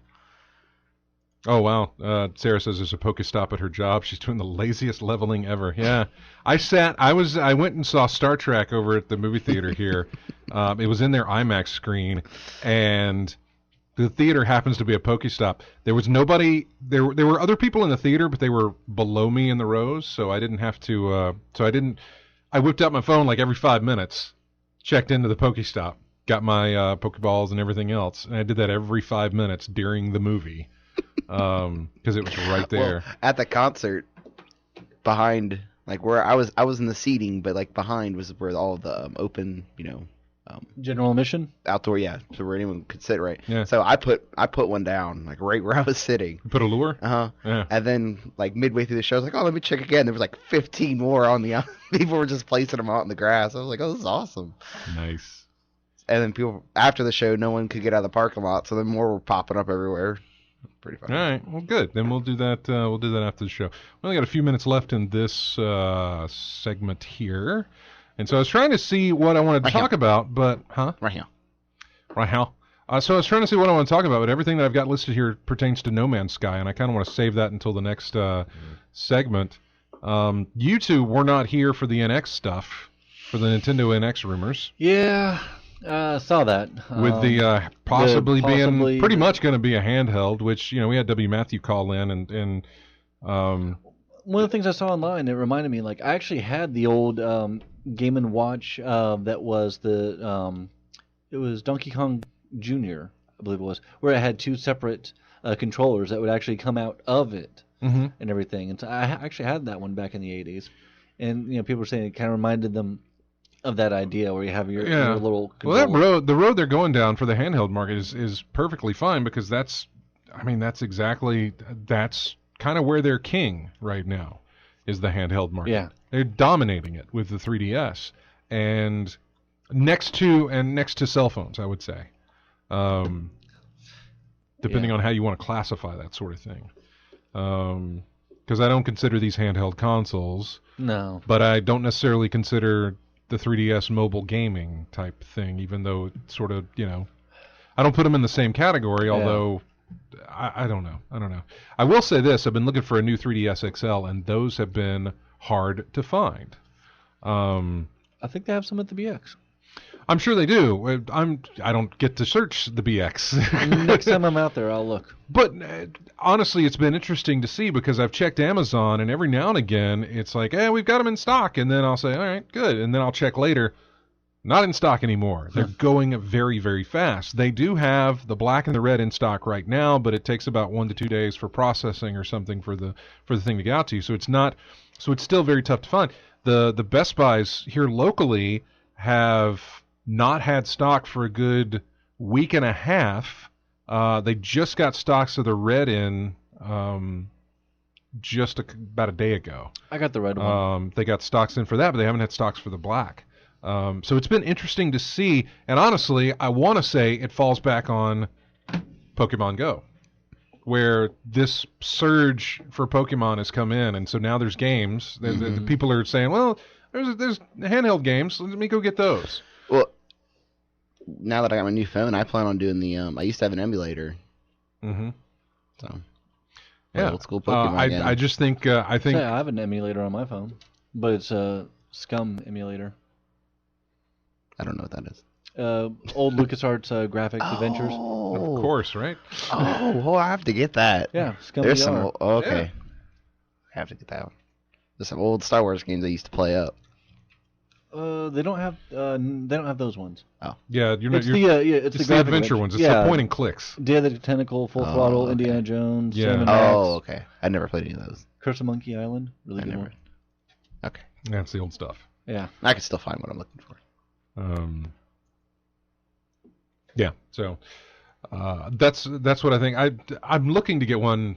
Oh wow. Sarah says there's a Pokestop at her job. She's doing the laziest leveling ever. Yeah. I went and saw Star Trek over at the movie theater here. It was in their IMAX screen, and the theater happens to be a Pokestop. There was nobody. There were other people in the theater, but they were below me in the rows, so I didn't have to. I whipped out my phone like every 5 minutes, checked into the Pokestop, got my Pokeballs and everything else, and I did that every 5 minutes during the movie. Because it was right there.
Well, at the concert, behind, like where I was in the seating, but like behind was where all the open,
General admission.
outdoor, so where anyone could sit, right?
Yeah.
So I put one down, like right where I was sitting.
You put a lure? Yeah.
And then like midway through the show, I was like, oh, let me check again. There was like 15 more on the people were just placing them out in the grass. I was like, oh, this is awesome.
Nice.
And then people after the show, no one could get out of the parking lot, so then more were popping up everywhere. Pretty
All
funny.
right. Well, good. Then we'll do that. We'll do that after the show. We only got a few minutes left in this segment here, and so I was trying to see what I wanted to
Right here.
talk about, but
Right here.
right how? So I was trying to see what I want to talk about, but everything that I've got listed here pertains to No Man's Sky, and I kind of want to save that until the next segment. You two were not here for the NX stuff, for the Nintendo NX rumors,
Yeah, saw that.
with the possibly being
possibly-
pretty much going to be a handheld, which we had W. Matthew call in and
One of the things I saw online, it reminded me, like, I actually had the old Game & Watch that was it was Donkey Kong Jr., I believe it was, where it had two separate controllers that would actually come out of it
Mhm.
and everything. And so I actually had that one back in the 80s. And, people were saying it kind of reminded them of that idea where you have your little
Well,
controller.
the road they're going down for the handheld market is perfectly fine because that's kind of where they're king right now, is the handheld market.
Yeah.
They're dominating it with the 3DS and next to cell phones, I would say, depending on how you want to classify that sort of thing. Because I don't consider these handheld consoles,
No.
but I don't necessarily consider the 3DS mobile gaming type thing, even though it's sort of, I don't put them in the same category, although I don't know. I will say this, I've been looking for a new 3DS XL, and those have been hard to find.
I think they have some at the BX.
I'm sure they do. I don't get to search the BX.
Next time I'm out there, I'll look.
But honestly, it's been interesting to see because I've checked Amazon, and every now and again, it's like, hey, we've got them in stock. And then I'll say, all right, good. And then I'll check later. Not in stock anymore. They're going very, very fast. They do have the black and the red in stock right now, but it takes about 1 to 2 days for processing or something for the thing to get out to you. So it's still very tough to find. The Best Buys here locally have not had stock for a good week and a half. They just got stocks of the red in about a day ago.
I got the red one.
They got stocks in for that, but they haven't had stocks for the black. So it's been interesting to see, and honestly, I want to say it falls back on Pokemon Go, where this surge for Pokemon has come in, and so now there's games. The people are saying, well, there's handheld games. Let me go get those.
Well, now that I got my new phone, I plan on doing the. I used to have an emulator.
Mm-hmm.
So.
Yeah.
Old school Pokemon.
I just think I
have an emulator on my phone, but it's a Scum emulator.
I don't know what that is.
Old LucasArts graphics adventures.
Of course, right?
Oh, I have to get that.
Yeah, Scum
There's
VR.
some. Okay.
Yeah.
I have to get that one. There's some old Star Wars games I used to play up.
They don't have those ones.
Oh.
Yeah,
It's
it's
the
the
graphic
adventure ones. It's
yeah.
the point and clicks.
Day of the Tentacle, Full Throttle,
okay.
Indiana Jones,
Yeah.
Sam and Max,
Oh, okay. I never played any of those.
Curse of Monkey Island. Really
I
good
never.
one.
Okay.
That's the old stuff.
Yeah.
I can still find what I'm looking for.
Yeah. So that's what I think. I'm looking to get one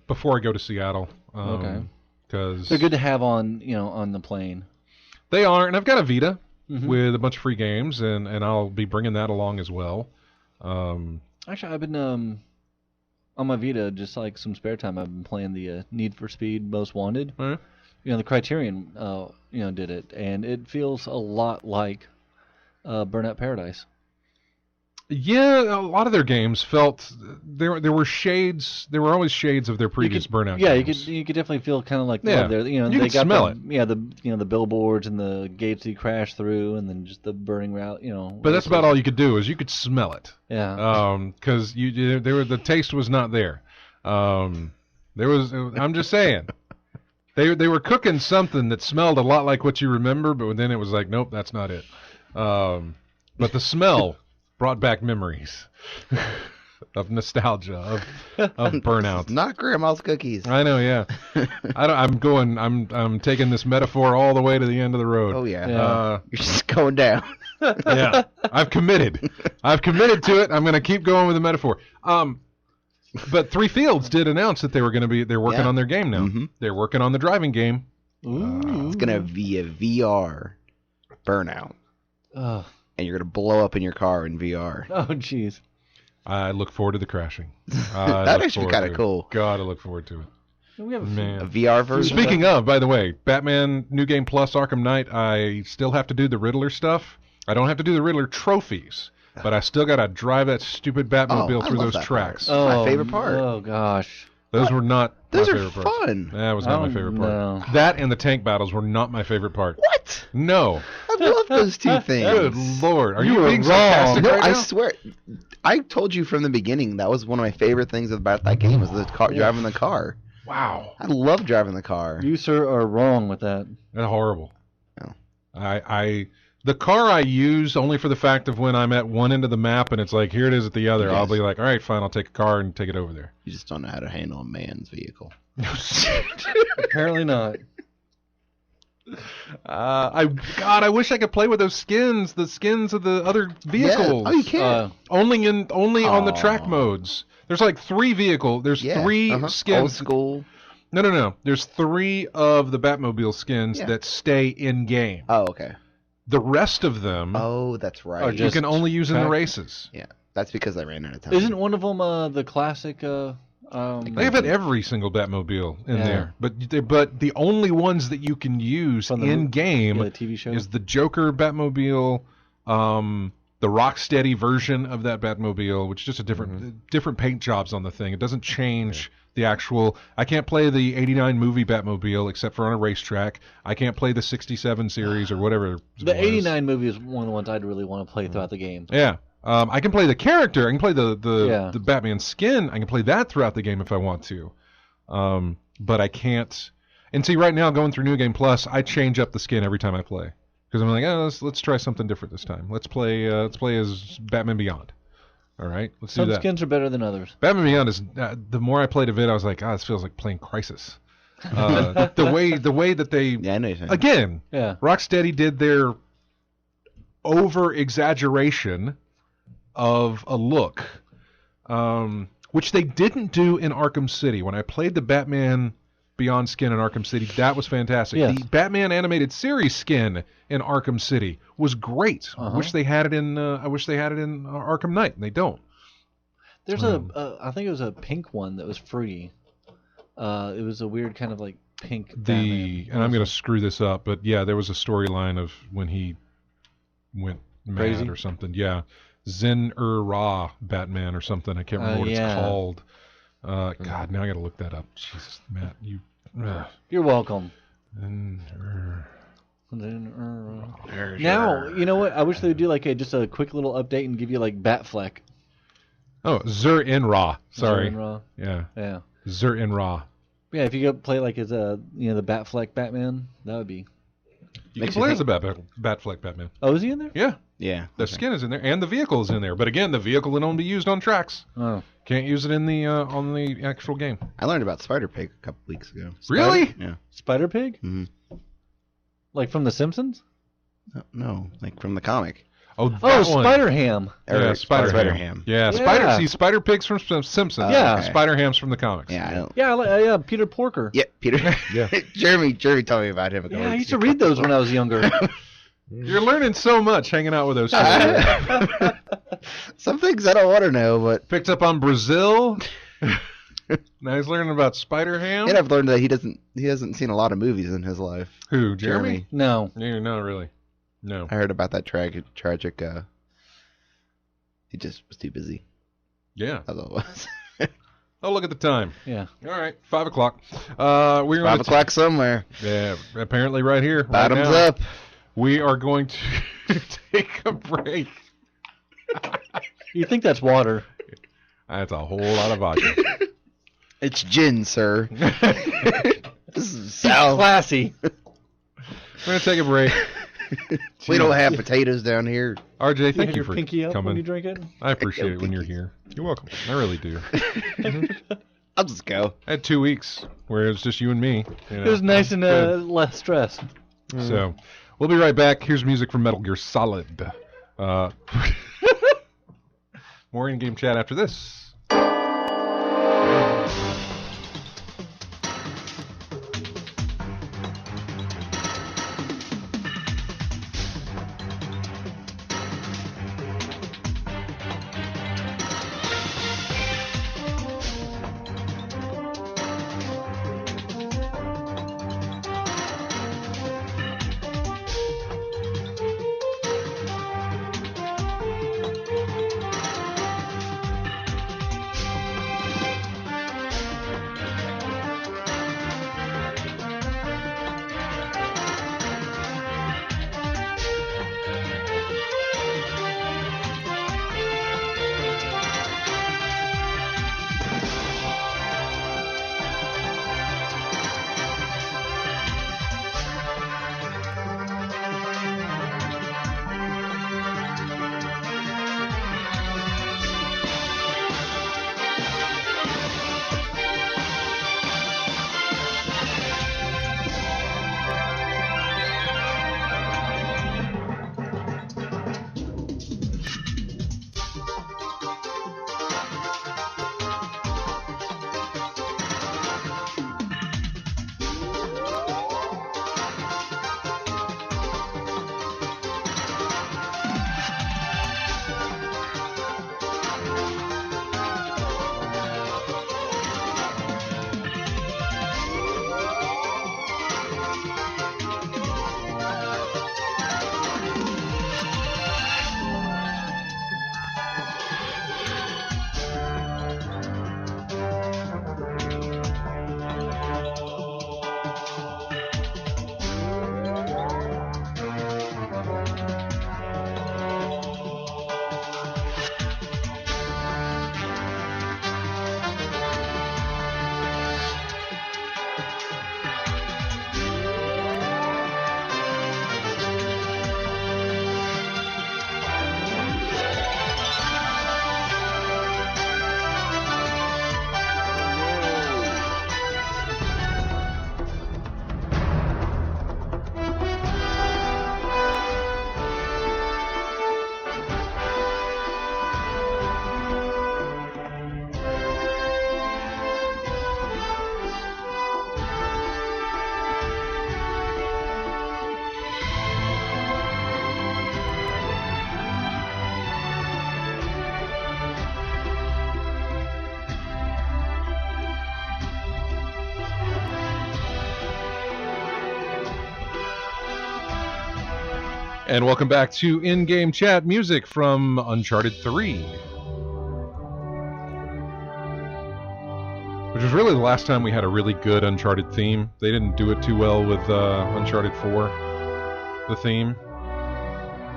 before I go to Seattle.
Okay.
Because
They're good to have on the plane.
they are, and I've got a Vita with a bunch of free games, and I'll be bringing that along as well.
Actually, I've been on my Vita, just like some spare time. I've been playing the Need for Speed Most Wanted.
All right.
The Criterion, did it, and it feels a lot like Burnout Paradise.
Yeah, a lot of their games felt there were shades. There were always shades of their previous Burnout
Yeah,
games.
you could definitely feel kind of like
Yeah.
love there.
You
they
could
got
smell
the,
it.
Yeah, the billboards and the gates you crash through, and then just the burning route.
But that's about all you could do is you could smell it.
Yeah.
Because the taste was not there. There was. I'm just saying. They were cooking something that smelled a lot like what you remember, but then it was like, nope, that's not it. But the smell brought back memories of nostalgia of Burnout.
Not Grandma's cookies.
I know, yeah. I'm taking this metaphor all the way to the end of the road.
Oh yeah.
Yeah.
You're just going down.
Yeah. I've committed to it. I'm going to keep going with the metaphor. But Three Fields did announce that they're working on their game now.
Mhm.
They're working on the driving game.
Ooh.
It's gonna be a VR Burnout,
Oh,
and you're gonna blow up in your car in VR.
jeez.
I look forward to the crashing.
That'd actually be kind of cool.
God, I look forward to it.
We have
A
Man.
VR version.
Speaking of, by the way, Batman New Game Plus Arkham Knight, I still have to do the Riddler stuff. I don't have to do the Riddler trophies, but I still got to drive that stupid Batmobile
I
through
love
those
that
tracks.
part. my favorite part.
Oh gosh.
Those were not
Those
my
are
favorite parts.
fun.
That was not my favorite part.
No.
That and the tank battles were not my favorite part.
What?
No.
I love those two things.
Good Lord. Are you
were
being
wrong.
sarcastic
No,
right
I
now?
swear. I told you from the beginning that was one of my favorite things about that game was the car, driving the car.
Wow.
I love driving the car.
You, sir, are wrong with that.
That's horrible.
Oh.
The car I use only for the fact of when I'm at one end of the map and it's like, here it is at the other, I'll
Yes.
be like, all right, fine, I'll take a car and take it over there.
You just don't know how to handle a man's vehicle.
Apparently not.
I wish I could play with those skins, the skins of the other vehicles.
Yeah. Oh, you can.
Only on the
Aw.
track modes. There's like 3 vehicles. There's 3
Old
skins.
school.
No. There's 3 of the Batmobile skins
Yeah.
that stay in game.
Oh, okay.
The rest of them
Oh, that's right.
Or
you
just
can only use in the
track-
races.
Yeah, that's because I ran out of time.
Isn't one of them the classic?
They have had every single Batmobile in
Yeah.
there, but the only ones that you can use
From the
in game
the TV show?
is the Joker Batmobile, the Rocksteady version of that Batmobile, which is just a different paint jobs on the thing. It doesn't change the actual. I can't play the '89 movie Batmobile except for on a racetrack. I can't play the '67 series or whatever.
The '89 movie is one of the ones I'd really want to play throughout the game.
Yeah. I can play the character. I can play the Batman skin. I can play that throughout the game if I want to. But I can't. And see, right now, going through New Game Plus, I change up the skin every time I play. Because I'm like, let's try something different this time. Let's play as Batman Beyond. All right, let's do that.
Some skins are better than others.
Batman Beyond is the more I played of it, I was like, this feels like playing Crisis. The way that they again, Rocksteady did their over exaggeration of a look, which they didn't do in Arkham City. When I played the Batman Beyond skin in Arkham City, that was fantastic.
Yes.
The Batman animated series skin in Arkham City was great. I wish they had it in Arkham Knight, and they don't.
There's I think it was a pink one that was free. It was a weird kind of like pink. Batman.
And I'm going to screw this up, but yeah, there was a storyline of when he went mad
crazy
or something. Yeah, Zen-Ra Batman or something. I can't remember what it's called. God, now I got to look that up. Jesus, Matt, you.
You're welcome. Now, you know what? I wish they would do like just a quick little update and give you like Batfleck.
Oh, Zur-In-Ra. Sorry.
Zur-In-Ra.
Yeah. Zur-In-Ra.
Yeah, if you go play like as the Batfleck Batman, that would be.
You can play as a Batfleck Batman.
Oh, is he in there?
Yeah.
Yeah.
The skin is in there, and the vehicle is in there. But again, the vehicle can only be used on tracks.
Oh.
Can't use it in the on the actual game.
I learned about Spider-Pig a couple weeks ago.
Really?
Yeah.
Spider-Pig?
Mm-hmm.
Like from The Simpsons?
No, like from the comic.
Oh, that one.
Spider-Ham.
Yeah, Spider-Ham. Yeah, Spider-Pig's from Simpsons.
Yeah.
Spider-Ham's from the comics.
Yeah, I don't.
Yeah, Peter Porker.
Yeah, Peter.
Yeah.
Jeremy told me about him.
Yeah, I used to read those when I was younger.
You're learning so much hanging out with those people.
Some things I don't want to know, but
picked up on Brazil. Now he's learning about Spider-Ham.
And I've learned that he hasn't seen a lot of movies in his life.
Who, Jeremy?
No.
No, not really. No.
I heard about that tragic. He just was too busy.
Yeah.
That's all it was.
Oh, look at the time.
Yeah.
All right, 5 o'clock. We're
5 o'clock somewhere.
Yeah, apparently right here.
Bottoms
right now.
up.
We are going to take a break.
You think that's water?
That's a whole lot of vodka.
It's gin, sir. This is
Sound classy.
We're going to take a break.
We don't have potatoes down here.
RJ, thank you for
pinky up
coming.
when you drink it.
I appreciate it when you're here. You're welcome. I really do.
I'll just go.
I had 2 weeks where it was just you and me.
It was nice and less stressed.
So, we'll be right back. Here's music from Metal Gear Solid. More in-game chat after this. And welcome back to In-Game Chat, music from Uncharted 3. Which was really the last time we had a really good Uncharted theme. They didn't do it too well with Uncharted 4, the theme.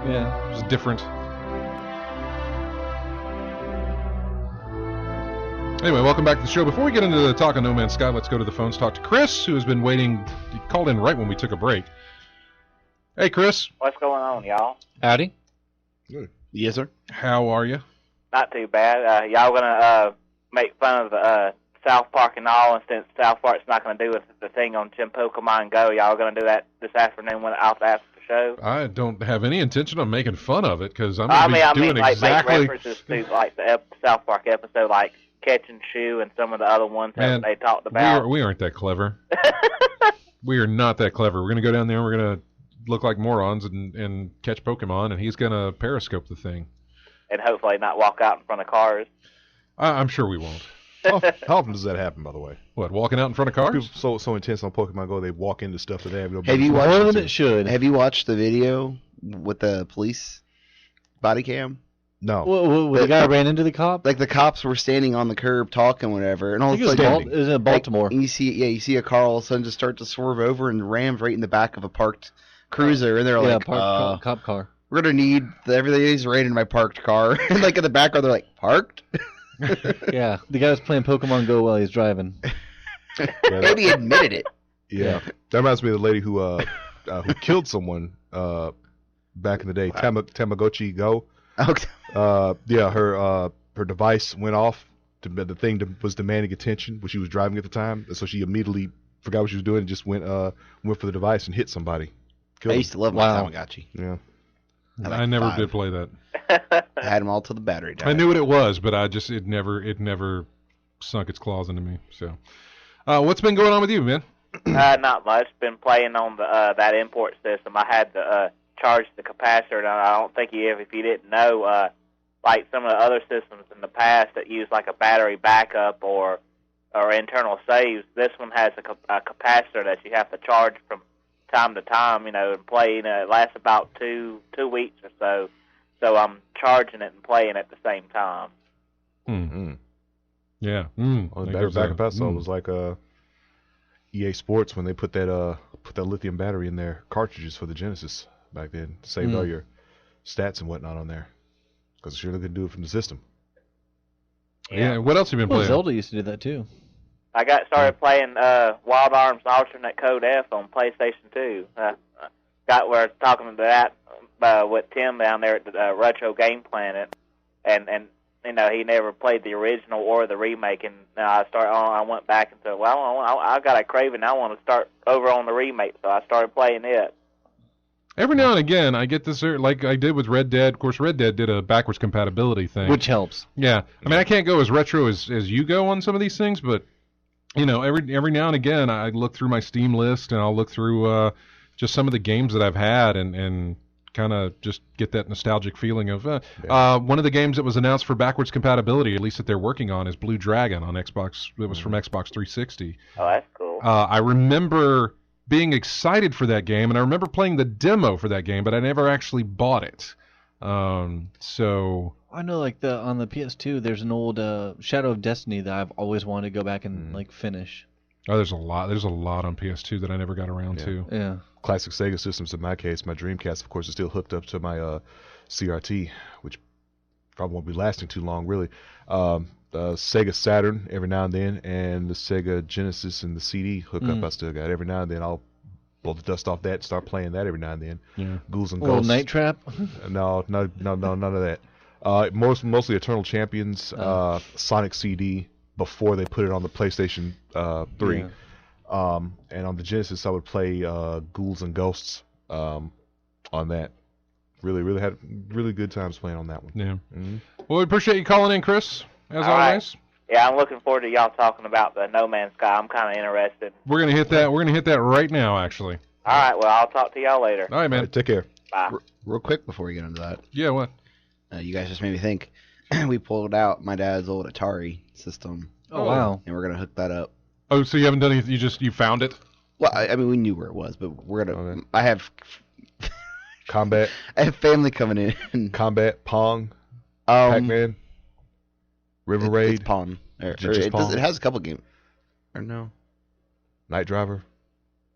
Yeah.
It was different. Anyway, welcome back to the show. Before we get into the talk on No Man's Sky, let's go to the phones, talk to Chris, who has been waiting. He called in right when we took a break. Hey, Chris.
What's going on, y'all?
Howdy.
Yes, sir.
How are you?
Not too bad. Y'all gonna make fun of South Park and all, and since South Park's not gonna do the thing on Jim Pokemon Go, y'all gonna do that this afternoon when after the show?
I don't have any intention of making fun of it because I'm
I
going to be doing
like
exactly.
make references to like the South Park episode, like Catch and Shoe and some of the other ones that they talked about.
We aren't that clever. We are not that clever. We're going to go down there and we're going to look like morons and catch Pokemon, and he's going to periscope the thing.
And hopefully not walk out in front of cars.
I'm sure we won't.
How often does that happen, by the way?
What, walking out in front of cars?
People so intense on Pokemon Go, they walk into stuff that they have no
Have you
business
watched-
More
walking
than
into.
it should.
Have you watched the video with the police body cam?
No.
The guy ran into the cop?
Like the cops were standing on the curb talking, whatever, and all
I
of
think
a
it was,
sudden,
is it Baltimore?
like, you see a car all of a sudden just start to swerve over and rams right in the back of a parked cruiser, and they're
Yeah,
like,
cop car.
"We're gonna need everything's right in my parked car." And like in the background, they're like, "Parked?"
Yeah, the guy was playing Pokemon Go while he's driving.
And he admitted it.
Yeah. That reminds me of the lady who killed someone back in the day. Tamagotchi Go.
Okay.
Her device went off. The thing was demanding attention when she was driving at the time, and so she immediately forgot what she was doing and just went for the device and hit somebody.
I
Killed
used to love
Wow.
my Tamagotchi.
him. Yeah.
I
I never
5.
did play that.
I had them all till the battery died.
I knew what it was, but it never sunk its claws into me. So, what's been going on with you, man?
Not much. Been playing on the that import system. I had to charge the capacitor, and I don't think if you didn't know, like some of the other systems in the past that use like a battery backup or internal saves, this one has a capacitor that you have to charge from time to time, and play. It lasts about two weeks or so. So I'm charging it and playing at the same time.
Mm-hmm.
Yeah.
On the battery backup episode was like EA Sports when they put that lithium battery in their cartridges for the Genesis back then, saved all your stats and whatnot on there, because sure they could do it from the system.
Yeah. What else have you been
Well,
playing?
Zelda used to do that too.
I got started playing Wild Arms Alternate Code F on PlayStation 2. We're talking to that with Tim down there at the Retro Game Planet, and he never played the original or the remake, and I went back and said, well, I got a craving. I want to start over on the remake, so I started playing it.
Every now and again, I get this, like I did with Red Dead. Of course, Red Dead did a backwards compatibility thing.
Which helps.
Yeah. I mean, I can't go as retro as you go on some of these things, but, every now and again, I look through my Steam list, and I'll look through just some of the games that I've had and kind of just get that nostalgic feeling of one of the games that was announced for backwards compatibility, at least that they're working on, is Blue Dragon on Xbox. It was from Xbox 360.
Oh, that's cool.
I remember being excited for that game, and I remember playing the demo for that game, but I never actually bought it. So
I know, like on the PS2, there's an old Shadow of Destiny that I've always wanted to go back and like finish.
there's a lot on PS2 that I never got around to.
Yeah.
Classic Sega systems in my case. My Dreamcast, of course, is still hooked up to my CRT, which probably won't be lasting too long, really. Sega Saturn every now and then, and the Sega Genesis and the CD hookup I still got. Every now and then I'll blow the dust off that and start playing that every now and then.
Yeah.
Ghouls and
A little
Ghosts.
Night Trap.
No, none of that. Mostly Eternal Champions, Sonic CD before they put it on the PlayStation 3.
Yeah.
And on the Genesis, I would play Ghouls and Ghosts on that. Really had really good times playing on that one.
Yeah.
Mm-hmm.
Well, we appreciate you calling in, Chris, as
All right.
always.
Yeah, I'm looking forward to y'all talking about the No Man's Sky. I'm kind of interested.
We're gonna hit that right now, actually.
All right, well, I'll talk to y'all later.
All right, man.
All right, take care.
Bye.
Real quick before we get into that,
Yeah, what?
you guys just made me think. We pulled out my dad's old Atari system,
Oh, wow.
and we're gonna hook that up.
Oh, so you haven't done anything? You found it?
Well, I mean, we knew where it was, but we're gonna.
Okay.
I have
Combat,
I have family coming in.
Combat, Pong, Pac-Man, River Raid,
It's Pong.
Just
It
Pong?
it has a couple games. Or no.
Night Driver.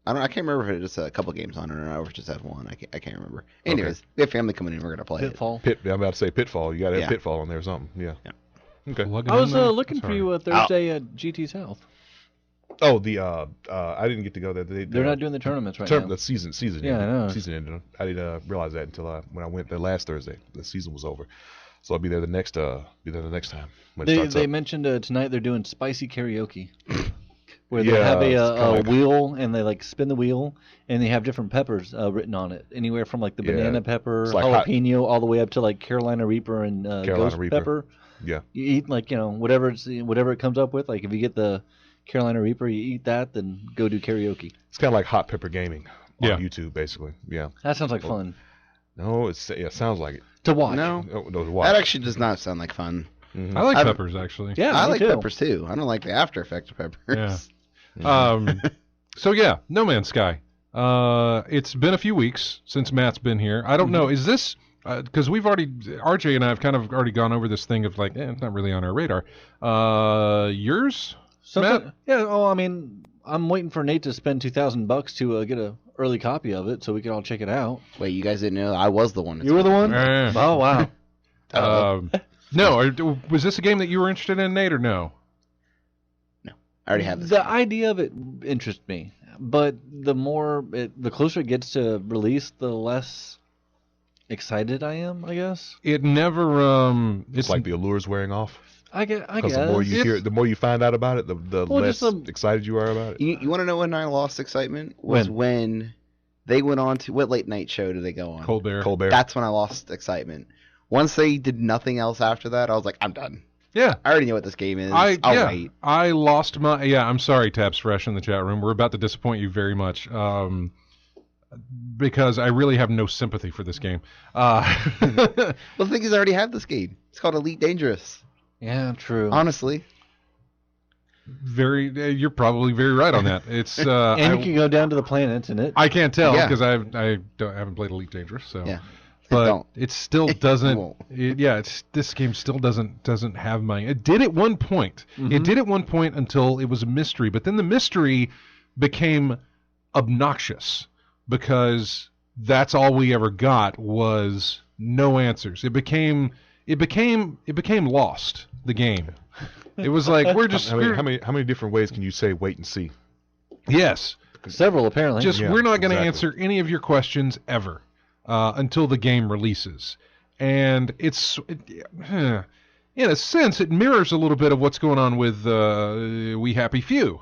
I can't remember if it just had a couple games on it or if it just had one. I can't remember. Anyways, we have family coming in. We're gonna play
Pitfall.
I'm about to say Pitfall. You got to have
Yeah.
Pitfall on there or something. Yeah. Okay.
Plug it
I was
in there.
looking for
Sorry.
you Thursday at GT South.
Oh, the I didn't get to go there.
They're not doing the tournaments right now.
The season.
Yeah, I know.
Season ended. I didn't realize that until when I went there last Thursday. The season was over, so I'll be there the next time when it starts
They
up.
mentioned tonight they're doing spicy karaoke, where they
Yeah,
have
it's kinda
a
like-
wheel and they like spin the wheel and they have different peppers written on it, anywhere from like the
Yeah,
banana pepper,
it's like hot-
jalapeno, all the way up to like Carolina Reaper and ghost
Reaper.
pepper.
Yeah.
You eat like whatever it comes up with. Like if you get the Carolina Reaper, you eat that, then go do karaoke.
It's kind of like Hot Pepper Gaming on
Yeah.
YouTube, basically. Yeah.
That sounds like fun
No, it sounds like it.
to watch.
No,
No, to watch.
that actually does not sound like fun.
I like
I've-
peppers actually.
Yeah,
I
me
like
too.
peppers too. I don't like the after effect of peppers.
Yeah. So yeah, No Man's Sky. It's been a few weeks since Matt's been here. I don't know. Is this because we've already RJ and I have kind of already gone over this thing of like it's not really on our radar. Yours,
Something,
Matt?
yeah. Oh, I mean, I'm waiting for Nate to spend $2,000 to get a early copy of it so we can all check it out.
Wait, you guys didn't know I was the one.
You were the one?
Yeah.
Oh, wow.
No, was this a game that you were interested in, Nate, or no?
I already have this.
The idea of it interests me, but the closer it gets to release, the less excited I am, I guess.
It never.
It's like the allure's wearing off.
I guess.
Because the more you hear, the more you find out about it, the
Well,
less
just
excited you are about it.
You want to know when I lost excitement? Was when they went on to what late night show did they go on?
Colbert.
That's when I lost excitement. Once they did nothing else after that, I was like, I'm done.
Yeah.
I already know what this game is.
I'll
wait.
I lost my. Yeah, I'm sorry, Tabs Fresh in the chat room. We're about to disappoint you very much. Because I really have no sympathy for this game.
Well, the thing is, I already have this game. It's called Elite Dangerous.
Yeah, true.
Honestly.
You're probably very right on that. It's
and you can go down to the planets in it.
I can't tell
Yeah.
because I haven't played Elite Dangerous, so.
Yeah.
But
Don't.
it still
It
doesn't.
won't.
This game still doesn't have my. It did at one point. It did at one point until it was a mystery, but then the mystery became obnoxious because that's all we ever got was no answers. It became Lost, the game. It was like we're just
How many different ways can you say wait and see?
yes.
Several, apparently.
Just
Yeah,
we're not going to
exactly.
answer any of your questions ever until the game releases, and in a sense it mirrors a little bit of what's going on with We Happy Few,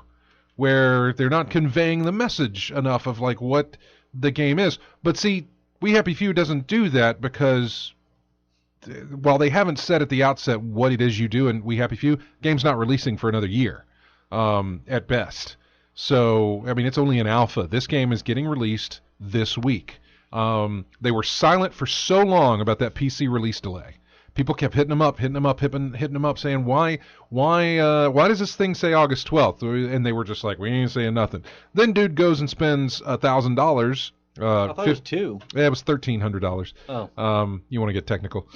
where they're not conveying the message enough of like what the game is. But see, We Happy Few doesn't do that because while they haven't said at the outset what it is you do in We Happy Few, game's not releasing for another year at best. So, I mean, it's only an alpha. This game is getting released this week. They were silent for so long about that PC release delay. People kept hitting them up, saying, why does this thing say August 12th? And they were just like, we ain't saying nothing. Then dude goes and spends $1,000.
I thought it was two.
Yeah, it was $1,300.
Oh.
You want to get technical?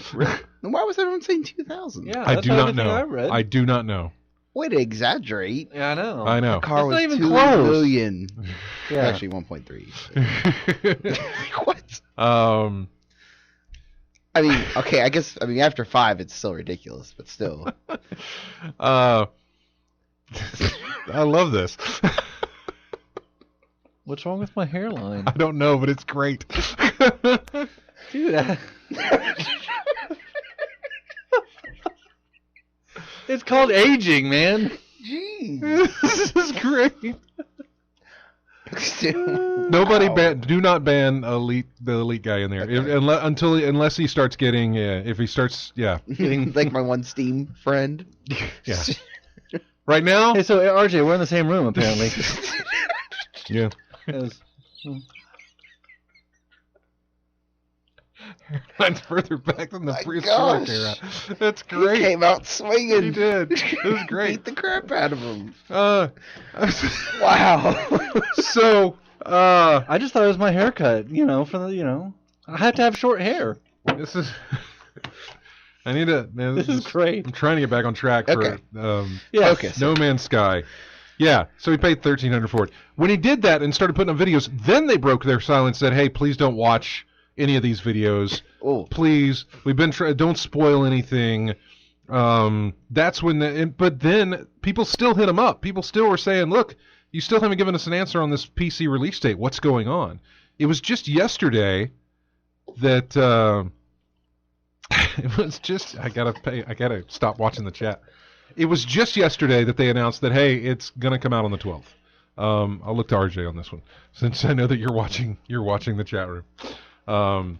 Then why was everyone saying 2,000?
Yeah,
I
that's
do not
everything
know.
I read.
I do not know.
Way to exaggerate.
Yeah, I know.
I know.
The car was
That's not even
2
close.
million.
Yeah.
Actually, 1.3. What? I mean, okay, I guess, after 5, it's still ridiculous, but still.
I love this.
What's wrong with my hairline?
I don't know, but it's great.
Dude, it's called aging, man.
Jeez.
This is great. Nobody do not ban the elite guy in there
Okay.
unless he starts getting if he starts getting
Like my one Steam friend.
yeah. Right now
Hey, so RJ, we're in the same room apparently.
yeah.
Yes.
Mine's further back than the
My
prehistoric
gosh.
era. That's
He
great.
came out swinging.
He did. It was great.
Beat the crap out of him.
Wow.
Wow.
So
I just thought it was my haircut, for the, I have to have short hair.
This is. I need to. Man,
This is great.
I'm trying to get back on track for
Okay.
Yeah.
Okay.
No Man's Sky. Yeah, so he paid $1,300 for it. When he did that and started putting up videos, then they broke their silence and said, "Hey, please don't watch any of these videos.
Oh.
Please, we've been don't spoil anything." That's when but then people still hit him up. People still were saying, "Look, you still haven't given us an answer on this PC release date. What's going on?" It was just yesterday that it was just I gotta stop watching the chat. It was just yesterday that they announced that, hey, it's gonna come out on the 12th. I'll look to RJ on this one since I know that you're watching the chat room.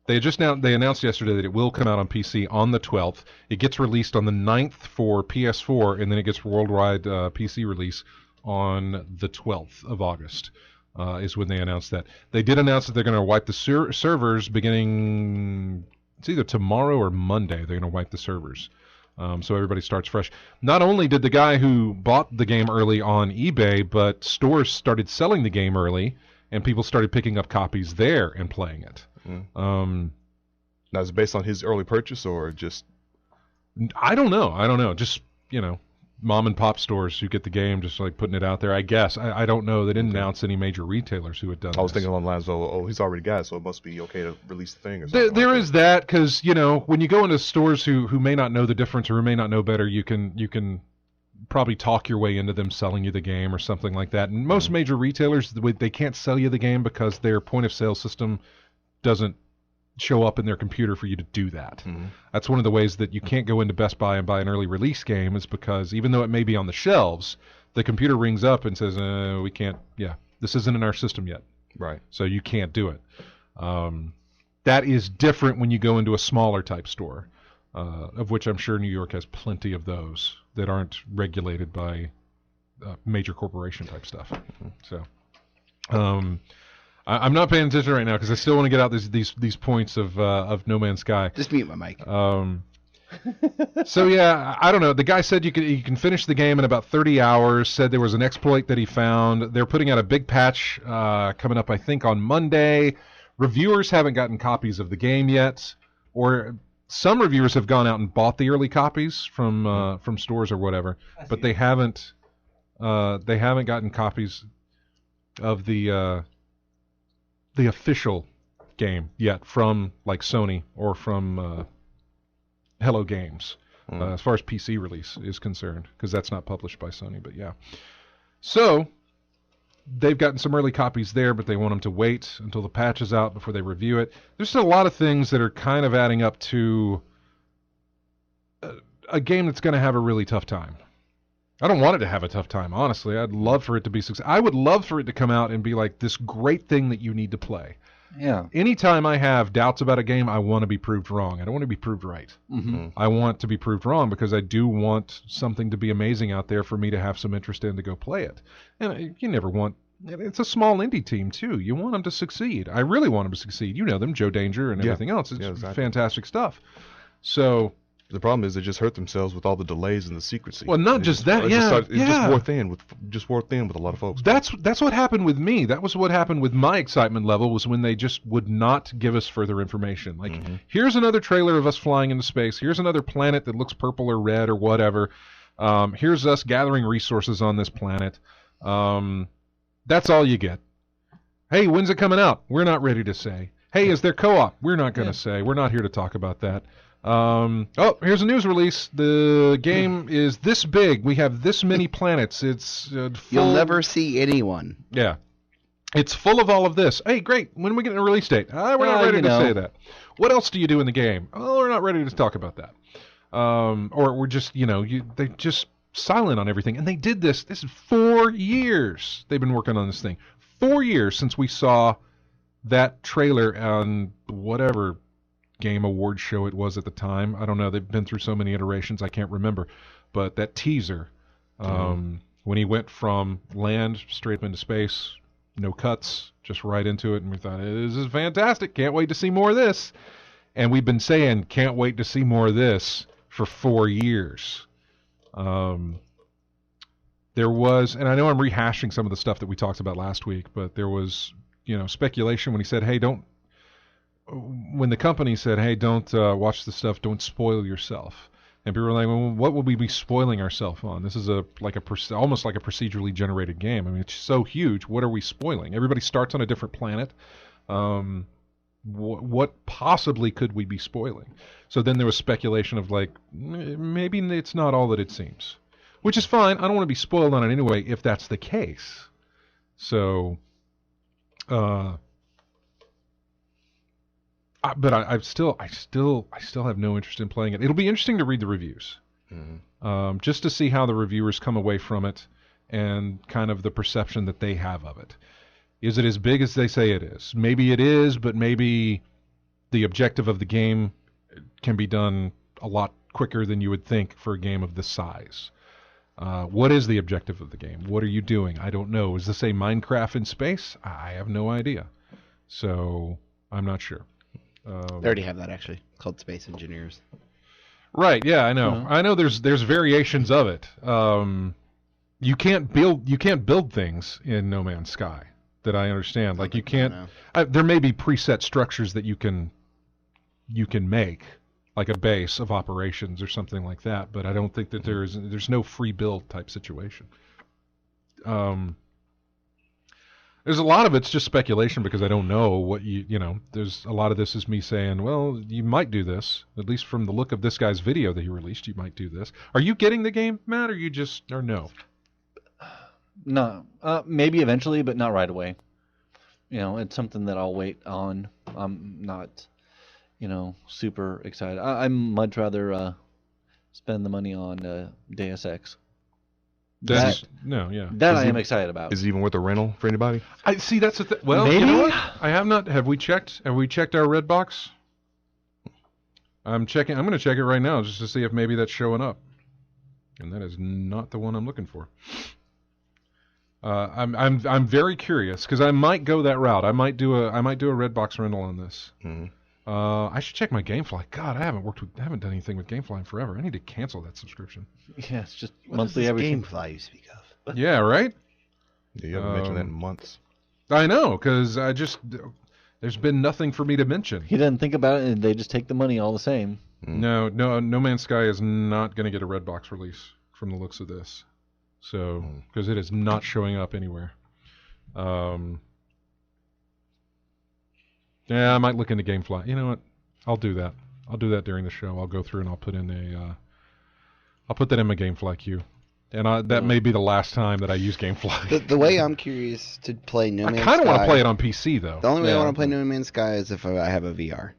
They announced yesterday that it will come out on PC on the 12th. It gets released on the 9th for PS4, and then it gets worldwide PC release on the 12th of August. Is when they announced that. They did announce that they're going to wipe the servers beginning. It's either tomorrow or Monday. They're going to wipe the servers. So everybody starts fresh. Not only did the guy who bought the game early on eBay, but stores started selling the game early, and people started picking up copies there and playing it.
Now, is it based on his early purchase or just?
I don't know. Just, mom and pop stores who get the game, just like putting it out there. I guess. I don't know. They didn't announce any major retailers who had done
I was
this.
thinking along the lines of, oh, he's already got it, so it must be okay to release the thing or something.
There is that, because when you go into stores who may not know the difference or who may not know better, you can probably talk your way into them selling you the game or something like that. And most major retailers, they can't sell you the game because their point of sale system doesn't show up in their computer for you to do that. That's one of the ways that you can't go into Best Buy and buy an early release game, is because even though it may be on the shelves, the computer rings up and says, we can't, this isn't in our system yet.
Right.
So you can't do it. That is different when you go into a smaller type store, of which I'm sure New York has plenty of those that aren't regulated by major corporation type stuff. So I'm not paying attention right now because I still want to get out these points of No Man's Sky.
Just mute my mic.
So yeah, I don't know. The guy said you can finish the game in about 30 hours. Said there was an exploit that he found. They're putting out a big patch coming up, I think, on Monday. Reviewers haven't gotten copies of the game yet, or some reviewers have gone out and bought the early copies from stores or whatever, but they haven't gotten copies of the official game yet from like Sony or from Hello Games, as far as PC release is concerned, because that's not published by Sony. But yeah, so they've gotten some early copies there, but they want them to wait until the patch is out before they review it. There's still a lot of things that are kind of adding up to a game that's going to have a really tough time. I don't want it to have a tough time, honestly. I'd love for it to be successful. I would love for it to come out and be like this great thing that you need to play.
Yeah.
Anytime I have doubts about a game, I want to be proved wrong. I don't want to be proved right. I want to be proved wrong because I do want something to be amazing out there for me to have some interest in to go play it. And you never want... It's a small indie team, too. You want them to succeed. I really want them to succeed. You know them, Joe Danger and everything else. It's fantastic stuff. So...
The problem is they just hurt themselves with all the delays and the secrecy.
Well, not just that,
it just wore thin with a lot of folks.
That's what happened with me. That was what happened with my excitement level, was when they just would not give us further information. Like, here's another trailer of us flying into space. Here's another planet that looks purple or red or whatever. Here's us gathering resources on this planet. That's all you get. Hey, when's it coming out? We're not ready to say. Hey, is there co-op? We're not going to say. We're not here to talk about that. Here's a news release. The game is this big. We have this many planets. It's full.
You'll never see anyone.
Yeah. It's full of all of this. Hey, great. When are we getting a release date? We're not ready to say that. What else do you do in the game? Oh, we're not ready to talk about that. Or we're just, they're just silent on everything. And they did this. This is 4 years they've been working on this thing. 4 years since we saw that trailer on whatever Game Award show it was at the time. I don't know. They've been through so many iterations, I can't remember. But that teaser, when he went from land straight up into space, no cuts, just right into it, and we thought, this is fantastic. Can't wait to see more of this. And we've been saying, can't wait to see more of this for 4 years. There was, and I know I'm rehashing some of the stuff that we talked about last week, but there was, speculation when he said, hey, don't when the company said, "Hey, don't watch the stuff, don't spoil yourself," and people were like, "Well, what would we be spoiling ourselves on? This is almost like a procedurally generated game. I mean, it's so huge. What are we spoiling? Everybody starts on a different planet. What possibly could we be spoiling?" So then there was speculation of like, maybe it's not all that it seems, which is fine. I don't want to be spoiled on it anyway if that's the case. So, but I still have no interest in playing it. It'll be interesting to read the reviews, just to see how the reviewers come away from it and kind of the perception that they have of it. Is it as big as they say it is? Maybe it is, but maybe the objective of the game can be done a lot quicker than you would think for a game of this size. What is the objective of the game? What are you doing? I don't know. Is this a Minecraft in space? I have no idea. So I'm not sure.
They already have that actually, called Space Engineers.
Right? Yeah, I know. I know. There's variations of it. You can't build things in No Man's Sky that I understand. Like you can't. There may be preset structures that you can make, like a base of operations or something like that. But I don't think that there's no free build type situation. There's a lot of it's just speculation because I don't know what there's a lot of this is me saying, well, you might do this. At least from the look of this guy's video that he released, you might do this. Are you getting the game, Matt, or no?
No, maybe eventually, but not right away. It's something that I'll wait on. I'm not, super excited. I'd much rather spend the money on Deus Ex. That I am excited about.
Is it even worth a rental for anybody?
I see. That's the well,
maybe?
You know what? I have not. Have we checked? Have we checked our red box? I'm checking. I'm going to check it right now just to see if maybe that's showing up. And that is not the one I'm looking for. I'm very curious because I might go that route. I might do a Redbox rental on this.
Mm-hmm.
I should check my GameFly. God, I haven't done anything with GameFly in forever. I need to cancel that subscription.
Yeah, it's just
What
monthly
is this
everything.
GameFly you speak of?
Yeah, right.
Yeah, you haven't mentioned that in months.
I know because there's been nothing for me to mention.
He doesn't think about it, and they just take the money all the same.
No, No Man's Sky is not going to get a Redbox release from the looks of this. So, because it is not showing up anywhere. Yeah, I might look into GameFly. You know what? I'll do that. I'll do that during the show. I'll go through and I'll put that in my GameFly queue. And that may be the last time that I use GameFly.
The way I'm curious to play No Man's Sky...
I kind of want to play it on PC, though.
The only way I want to play No Man's Sky is if I have a VR.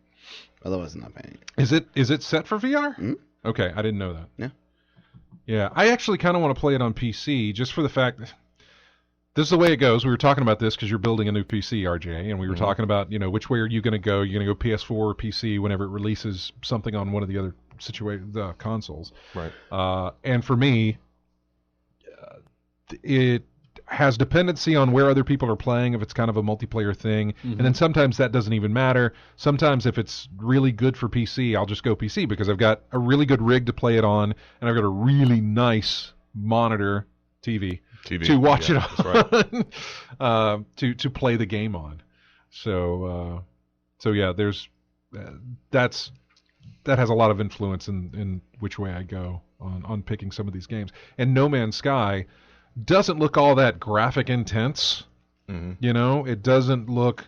Otherwise, I'm not playing it.
Is it set for VR?
Mm-hmm.
Okay, I didn't know that.
Yeah.
Yeah, I actually kind of want to play it on PC just for the fact that this is the way it goes. We were talking about this because you're building a new PC, RJ, and we were talking about, which way are you going to go? You're going to go PS4 or PC whenever it releases something on one of the other consoles.
Right.
And for me, it has dependency on where other people are playing if it's kind of a multiplayer thing. And then sometimes that doesn't even matter. Sometimes if it's really good for PC, I'll just go PC because I've got a really good rig to play it on and I've got a really nice monitor TV to watch it on, right. to play the game on. So yeah, there's that has a lot of influence in which way I go on picking some of these games. And No Man's Sky doesn't look all that graphic intense. It doesn't look,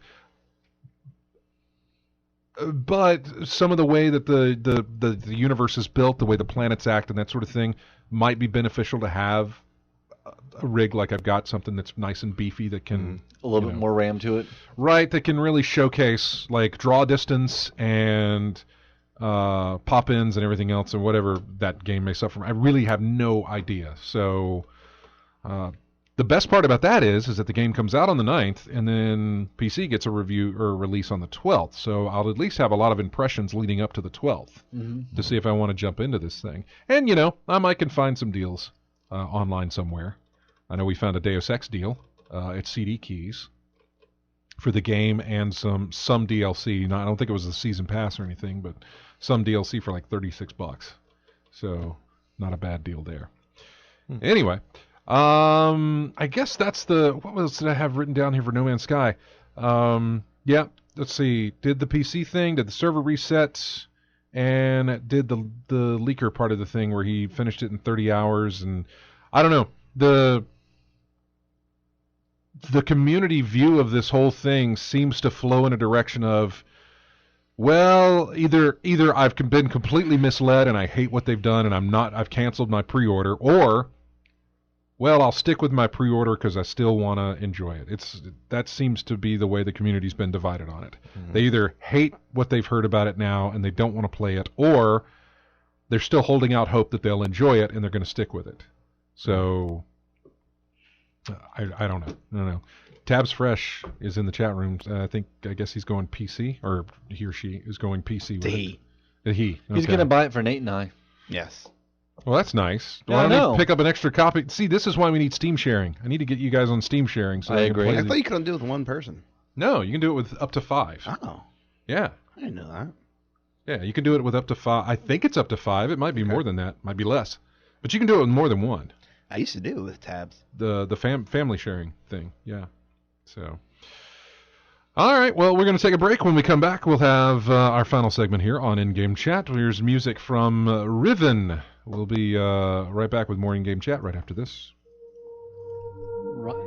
but some of the way that the universe is built, the way the planets act and that sort of thing might be beneficial to have a rig like I've got, something that's nice and beefy that can
a little bit more RAM to it.
Right, that can really showcase like draw distance and pop-ins and everything else and whatever that game may suffer from. I really have no idea. So the best part about that is that the game comes out on the 9th and then PC gets a review or release on the 12th. So I'll at least have a lot of impressions leading up to the 12th to see if I want to jump into this thing. And, I might can find some deals online somewhere. I know we found a Deus Ex deal at CD Keys for the game and some DLC. Now, I don't think it was a season pass or anything, but some DLC for like $36. So not a bad deal there. Anyway, I guess that's what else did I have written down here for No Man's Sky? Yeah, let's see, did the PC thing, did the server reset, and did the leaker part of the thing where he finished it in 30 hours. And I don't know, the community view of this whole thing seems to flow in a direction of, well, either I've been completely misled and I hate what they've done and I've canceled my pre-order, or, well, I'll stick with my pre-order because I still want to enjoy it. That seems to be the way the community's been divided on it. Mm-hmm. They either hate what they've heard about it now and they don't want to play it, or they're still holding out hope that they'll enjoy it and they're going to stick with it. So I don't know. Tabs Fresh is in the chat room. I guess he's going PC, or he or she is going PC with it. He.
He's going to buy it for Nate and I.
Yes.
Well, that's nice.
Yeah,
Why don't we pick up an extra copy? See, this is why we need Steam sharing. I need to get you guys on Steam sharing. So
I agree.
I thought you couldn't do it with one person.
No, you can do it with up to 5.
Oh.
Yeah.
I didn't know that.
Yeah, you can do it with up to 5. I think it's up to 5. It might be more than that. Might be less. But you can do it with more than one.
I used to do it with Tabs.
The family sharing thing. Yeah. So. All right, well, we're going to take a break. When we come back, we'll have our final segment here on In-Game Chat. Here's music from Riven. We'll be right back with more In-Game Chat right after this.
Right.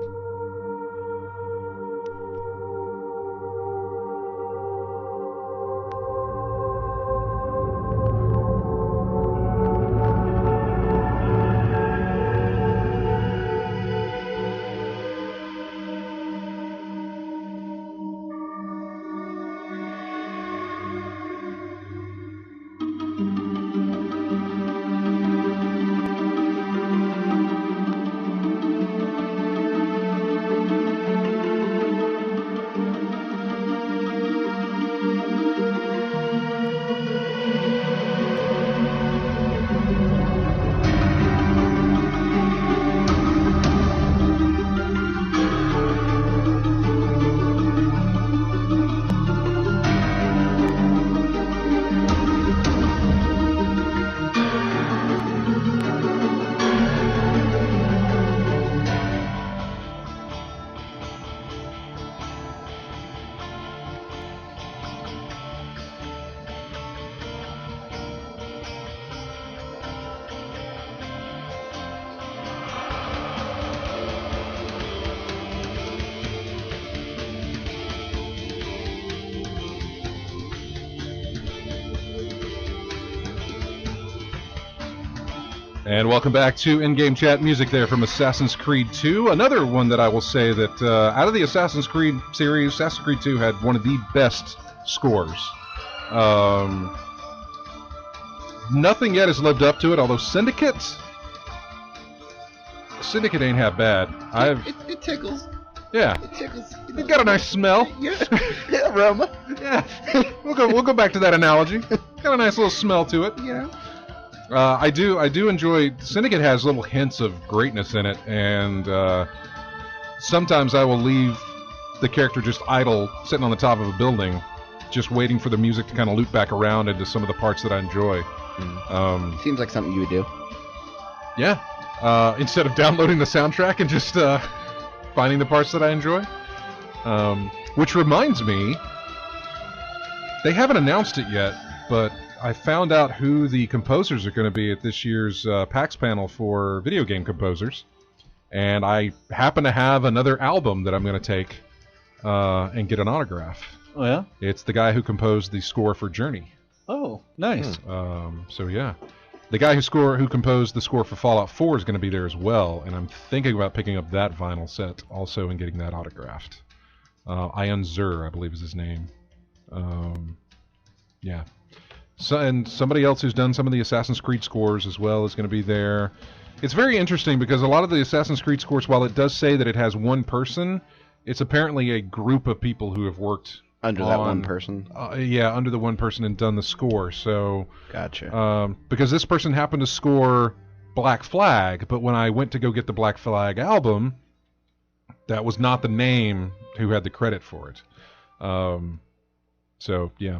And welcome back to In-Game Chat. Music there from Assassin's Creed 2. Another one that I will say that out of the Assassin's Creed series, Assassin's Creed 2 had one of the best scores. Nothing yet has lived up to it, although Syndicate ain't half bad.
It tickles.
Yeah.
It tickles.
It's got a nice smell.
Yeah. Aroma.
Yeah. We'll go back to that analogy. Got a nice little smell to it.
You know.
I do enjoy. Syndicate has little hints of greatness in it, and sometimes I will leave the character just idle, sitting on the top of a building, just waiting for the music to kind of loop back around into some of the parts that I enjoy.
Seems like something you would do.
Yeah. Instead of downloading the soundtrack and just finding the parts that I enjoy. Which reminds me, they haven't announced it yet, but I found out who the composers are going to be at this year's PAX panel for video game composers. And I happen to have another album that I'm going to take and get an autograph.
Oh, yeah?
It's the guy who composed the score for Journey.
Oh, nice.
So, yeah. The guy who composed the score for Fallout 4 is going to be there as well. And I'm thinking about picking up that vinyl set also and getting that autographed. Ian Zur, I believe is his name. Yeah. So, and somebody else who's done some of the Assassin's Creed scores as well is going to be there. It's very interesting because a lot of the Assassin's Creed scores, while it does say that it has one person, it's apparently a group of people who have worked
under that one person.
Yeah, under the one person and done the score. So
gotcha.
Because this person happened to score Black Flag, but when I went to go get the Black Flag album, that was not the name who had the credit for it. So yeah.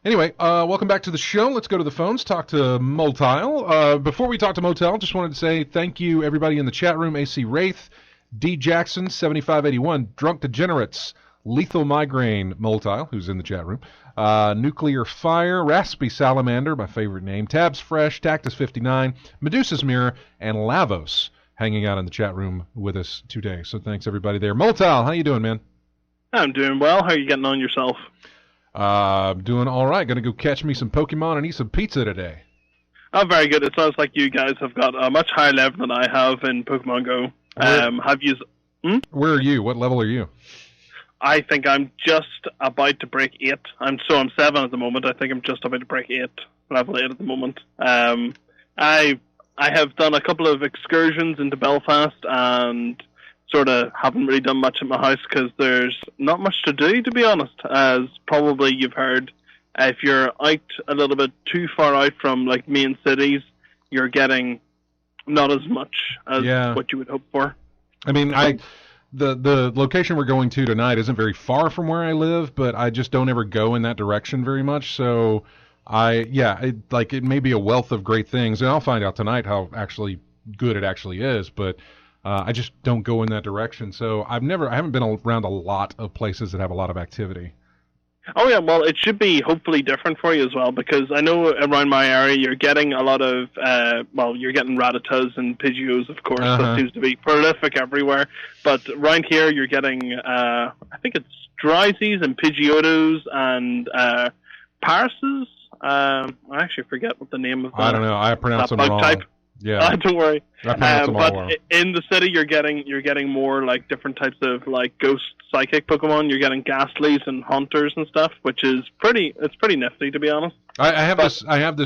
Anyway, welcome back to the show. Let's go to the phones, talk to Motile. Before we talk to Motile, just wanted to say thank you, everybody in the chat room. AC Wraith, D. Jackson, 7581, Drunk Degenerates, Lethal Migraine Moltile, who's in the chat room. Nuclear Fire, Raspy Salamander, my favorite name. Tabs Fresh, Tactus 59, Medusa's Mirror, and Lavos hanging out in the chat room with us today. So thanks everybody there. Moltile, how you doing, man?
I'm doing well. How are you getting on yourself?
Doing all right. Going to go catch me some Pokemon and eat some pizza today.
Oh, very good. It sounds like you guys have got a much higher level than I have in Pokemon Go. Have you?
Where are you? What level are you?
I think I'm just about to break 8. I'm 7 at the moment. I think I'm just about to break 8, level 8 at the moment. I have done a couple of excursions into Belfast and sort of haven't really done much at my house because there's not much to do, to be honest. As probably you've heard, if you're out a little bit too far out from like main cities, you're getting not as much as what you would hope for.
I mean, the location we're going to tonight isn't very far from where I live, but I just don't ever go in that direction very much. So it may be a wealth of great things, and I'll find out tonight how actually good it actually is. But I just don't go in that direction. So I haven't been around a lot of places that have a lot of activity.
Oh yeah, well it should be hopefully different for you as well, because I know around my area you're getting a lot of, you're getting Rattatas and Pidgeots, of course. That seems to be prolific everywhere. But around here you're getting, I think it's Drowsies and Pidgeotos and Parises. I actually forget what the name of
I don't know. I pronounce them wrong.
Type.
Yeah.
Don't worry.
But
in the city, you're getting more like different types of like ghost psychic Pokemon. You're getting Ghastlies and Hunters and stuff, which is pretty nifty, to be honest.
I have this not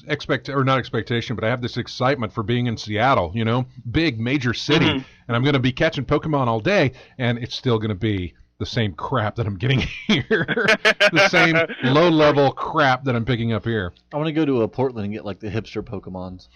expectation, but I have this excitement for being in Seattle. You know, big major city, and I'm going to be catching Pokemon all day, and it's still going to be the same crap that I'm getting here. The same low-level crap that I'm picking up here.
I want to go to Portland and get like the hipster Pokemons.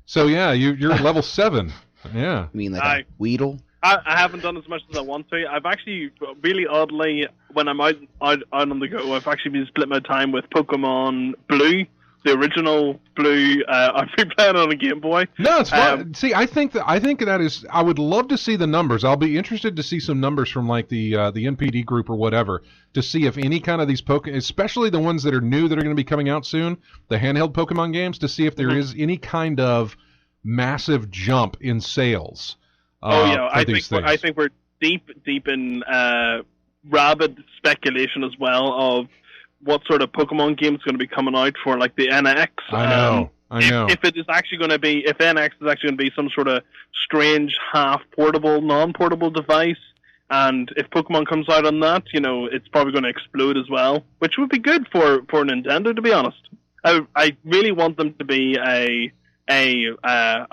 So yeah, you're at level 7. Yeah.
You mean like a Weedle?
I haven't done as much as I want to. I've actually, really oddly, when I'm out on the go, I've actually been splitting my time with Pokemon Blue, the original Blue. I've been playing on a Game Boy.
No, it's fun. See, I think that is. I would love to see the numbers. I'll be interested to see some numbers from like the NPD group or whatever to see if any kind of these Pokemon, especially the ones that are new that are going to be coming out soon, the handheld Pokemon games, to see if there is any kind of massive jump in sales.
I think we're deep in rabid speculation as well of what sort of Pokemon game is going to be coming out for like the NX.
I know.
If it is actually going to be, if NX is actually going to be some sort of strange half portable, non-portable device, and if Pokemon comes out on that, you know, it's probably going to explode as well, which would be good for Nintendo, to be honest. I really want them to be a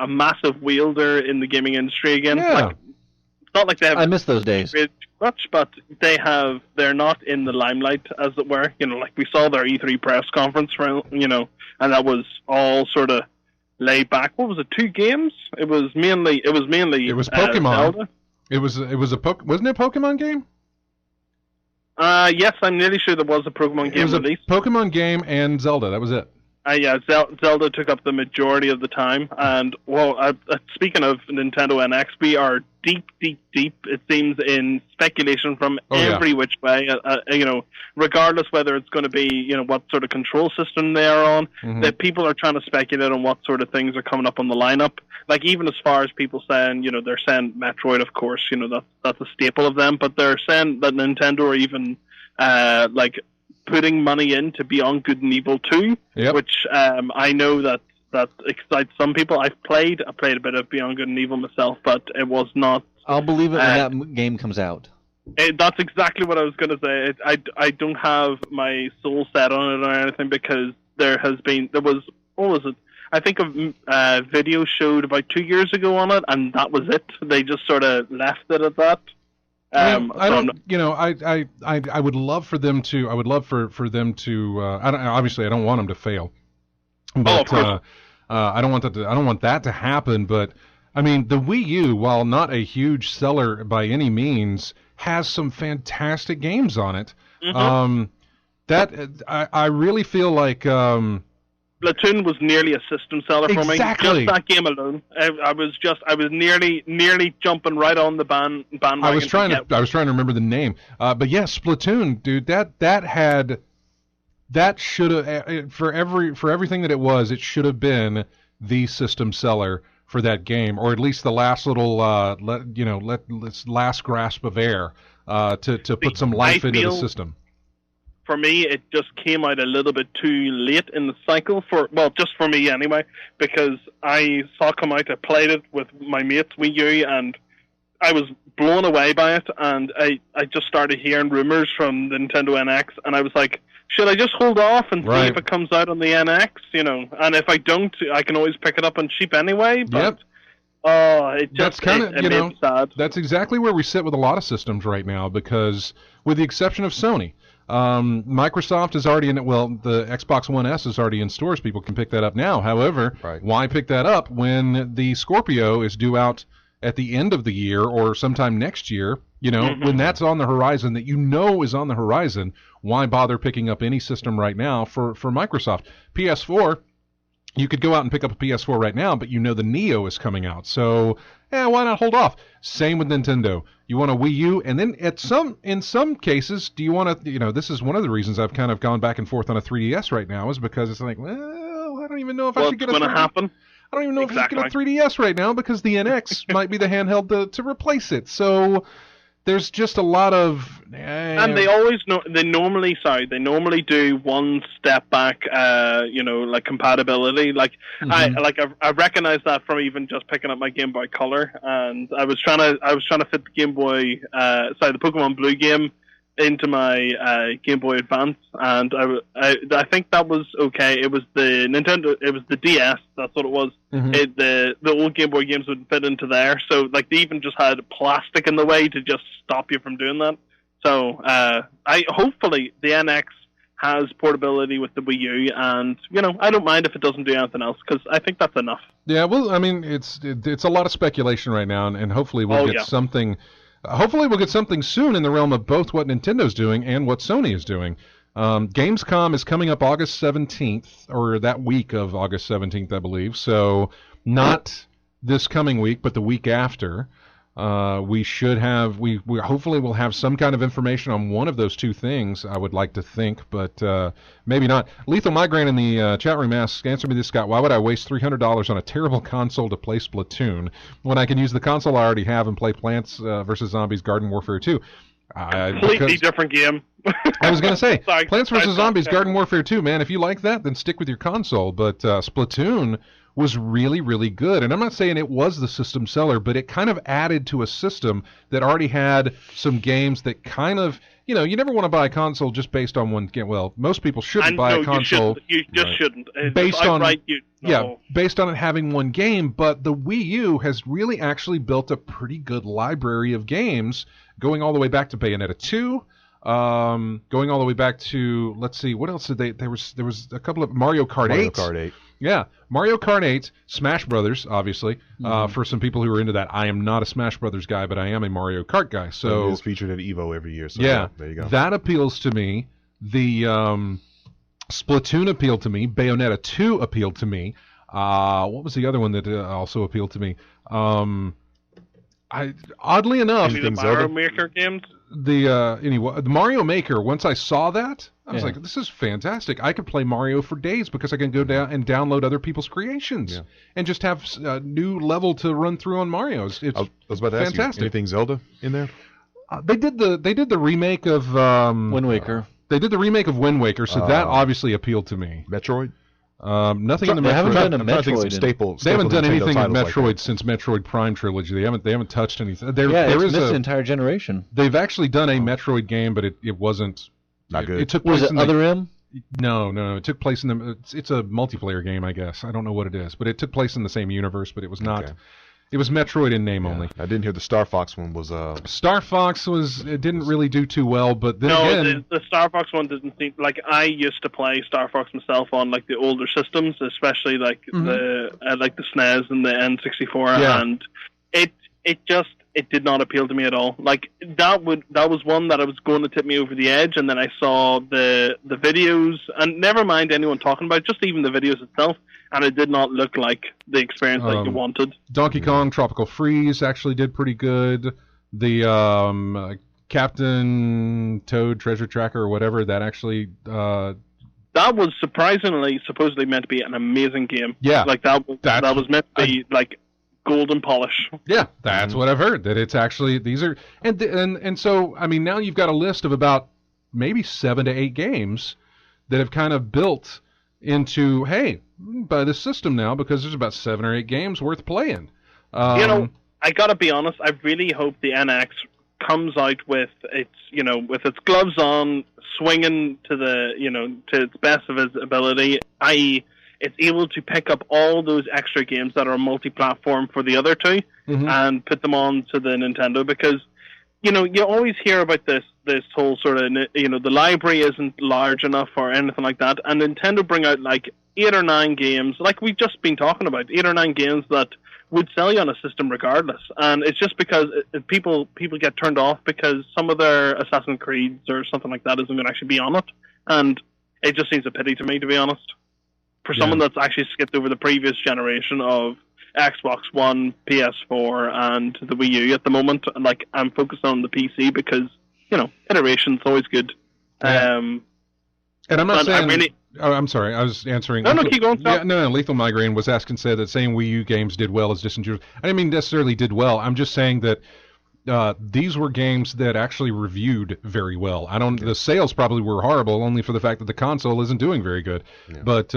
massive wielder in the gaming industry again.
Yeah.
Like, it's not like they have.
I miss those days.
Much, but they're not in the limelight, as it were. You know, like we saw their E3 press conference, you know, and that was all sort of laid back. What was it? 2 games? It was mainly. It was
Pokemon.
Zelda.
It was wasn't it a Pokemon game?
Yes, I'm nearly sure there was a Pokemon game
It was
released.
a Pokemon game and Zelda. That was it.
Zelda took up the majority of the time, and speaking of Nintendo NX, we are deep, it seems, in speculation from every which way, you know, regardless whether it's going to be, you know, what sort of control system they are on, that people are trying to speculate on what sort of things are coming up on the lineup, like even as far as people saying, you know, they're saying Metroid, of course, you know, that's a staple of them, but they're saying that Nintendo are even, like, putting money into Beyond Good and Evil 2, which I know that excites some people. I played a bit of Beyond Good and Evil myself, but it was not.
I'll believe it when that game comes out.
That's exactly what I was going to say. I don't have my soul set on it or anything, because there was what was it? I think a video showed about 2 years ago on it, and that was it. They just sort of left it at that.
I would love for them to. I would love for them to. Obviously, I don't want them to fail. But, I don't want that to. I don't want that to happen. But I mean, the Wii U, while not a huge seller by any means, has some fantastic games on it. I really feel like.
Splatoon was nearly a system seller for me.
Exactly.
Just that game alone. I was nearly jumping right on the bandwagon.
I was trying to remember the name. But yeah, Splatoon, dude, that should have for everything that it was, it should have been the system seller for that game, or at least the last little last grasp of air to put some life into the system.
For me, it just came out a little bit too late in the cycle just for me anyway, because I saw it come out, I played it with my mates Wii U, and I was blown away by it, and I just started hearing rumors from the Nintendo NX, and I was like, should I just hold off and see if it comes out on the NX, and if I don't, I can always pick it up on cheap anyway, but...
Yep.
It just made me sad.
That's exactly where we sit with a lot of systems right now, because with the exception of Sony, Microsoft is already in it. Well, the Xbox One S is already in stores. People can pick that up now. However, why pick that up when the Scorpio is due out at the end of the year or sometime next year? When that's on the horizon, that is on the horizon, why bother picking up any system right now for Microsoft? PS4, you could go out and pick up a PS4 right now, but the Neo is coming out. So, why not hold off? Same with Nintendo. You want a Wii U, and then in some cases, do you want to, this is one of the reasons I've kind of gone back and forth on a 3DS right now, is because it's like, well, I don't even know if I should get a 3DS.
Happen?
I don't even know if I should get a 3DS right now, because the NX might be the handheld to replace it. So there's just a lot of...
And they normally do one step back, like compatibility. Like, I recognize that from even just picking up my Game Boy Color, and I was trying to fit the the Pokemon Blue game into my Game Boy Advance, and I think that was okay. It was the DS, that's what it was. The old Game Boy games would fit into there, so like they even just had plastic in the way to just stop you from doing that. So hopefully the NX has portability with the Wii U, and I don't mind if it doesn't do anything else, because I think that's enough.
Yeah, well, I mean, it's a lot of speculation right now, and hopefully we'll get something. Hopefully we'll get something soon in the realm of both what Nintendo's doing and what Sony is doing. Gamescom is coming up August 17th, or that week of August 17th, I believe. So not this coming week, but the week after. We should have, we hopefully will have some kind of information on one of those two things, I would like to think, but maybe not. Lethal Migraine in the chat room asks, answer me this, Scott, why would I waste $300 on a terrible console to play Splatoon when I can use the console I already have and play Plants vs. Zombies Garden Warfare 2?
Completely different game.
I was going to say, Plants vs. Zombies Garden Warfare 2, man, if you like that, then stick with your console, but Splatoon was really, really good. And I'm not saying it was the system seller, but it kind of added to a system that already had some games that kind of, you never want to buy a console just based on one game. Well, most people shouldn't buy a console.
You just shouldn't.
Based on it having one game, but the Wii U has really actually built a pretty good library of games, going all the way back to Bayonetta 2, going all the way back to, let's see, what else did they, there was a couple of Mario Kart 8. Yeah, Mario Kart 8, Smash Brothers, obviously. For some people who are into that, I am not a Smash Brothers guy, but I am a Mario Kart guy. So
it is featured at EVO every year. So
yeah,
there you go.
That appeals to me. The Splatoon appealed to me. Bayonetta 2 appealed to me. What was the other one that also appealed to me? Oddly enough,
the Mario Maker games.
The Mario Maker. Once I saw that, I was like, "This is fantastic! I could play Mario for days because I can go down and download other people's creations and just have a new level to run through on Mario's." It's
I was about to ask you, anything Zelda in there?
They did the remake of
Wind Waker.
They did the remake of Wind Waker, so that obviously appealed to me.
Metroid.
Nothing in the
They
Metroid.
haven't done a Metroid.
They haven't done anything with Metroid
like
since Metroid Prime trilogy. They haven't touched anything. There
it's
is
missed an entire generation.
They've actually done a Metroid game, but it wasn't
not good.
It took place in
Other M?
No. It took place in the. It's a multiplayer game, I guess. I don't know what it is, but it took place in the same universe. But it was not. Okay. It was Metroid in name only.
I didn't hear the Star Fox one was.
Star Fox it didn't really do too well, but then again,
the Star Fox one doesn't seem like. I used to play Star Fox myself on like the older systems, especially like the SNES and the N64, and it did not appeal to me at all. Like that was one that I was going to tip me over the edge, and then I saw the videos, and never mind anyone talking about it, just even the videos itself, and it did not look like the experience that you wanted.
Donkey Kong Tropical Freeze actually did pretty good. The Captain Toad Treasure Tracker or whatever, that actually
that was supposedly meant to be an amazing game.
Yeah,
like that was meant to be like golden polish.
Yeah, that's what I've heard. That it's actually these are and so I mean now you've got a list of about maybe 7 to 8 games that have kind of built into, hey, buy this system now because there's about 7 or 8 games worth playing.
I gotta be honest. I really hope the NX comes out with its gloves on, swinging to to its best of its ability, i.e., it's able to pick up all those extra games that are multi-platform for the other two and put them on to the Nintendo, because you always hear about this whole sort of the library isn't large enough or anything like that, and Nintendo bring out like 8 or 9 games, like we've just been talking about, 8 or 9 games that would sell you on a system regardless, and it's just because people get turned off because some of their Assassin's Creeds or something like that isn't going to actually be on it, and it just seems a pity to me, to be honest, for someone that's actually skipped over the previous generation of Xbox One, PS4, and the Wii U at the moment. Like, I'm focused on the PC because iteration's always good.
And I'm not saying. I'm sorry. I was answering.
No, keep going.
Yeah, no. Lethal Migraine was said that saying Wii U games did well as disingenuous. I didn't mean necessarily did well. I'm just saying that these were games that actually reviewed very well. The sales probably were horrible, only for the fact that the console isn't doing very good. Yeah. But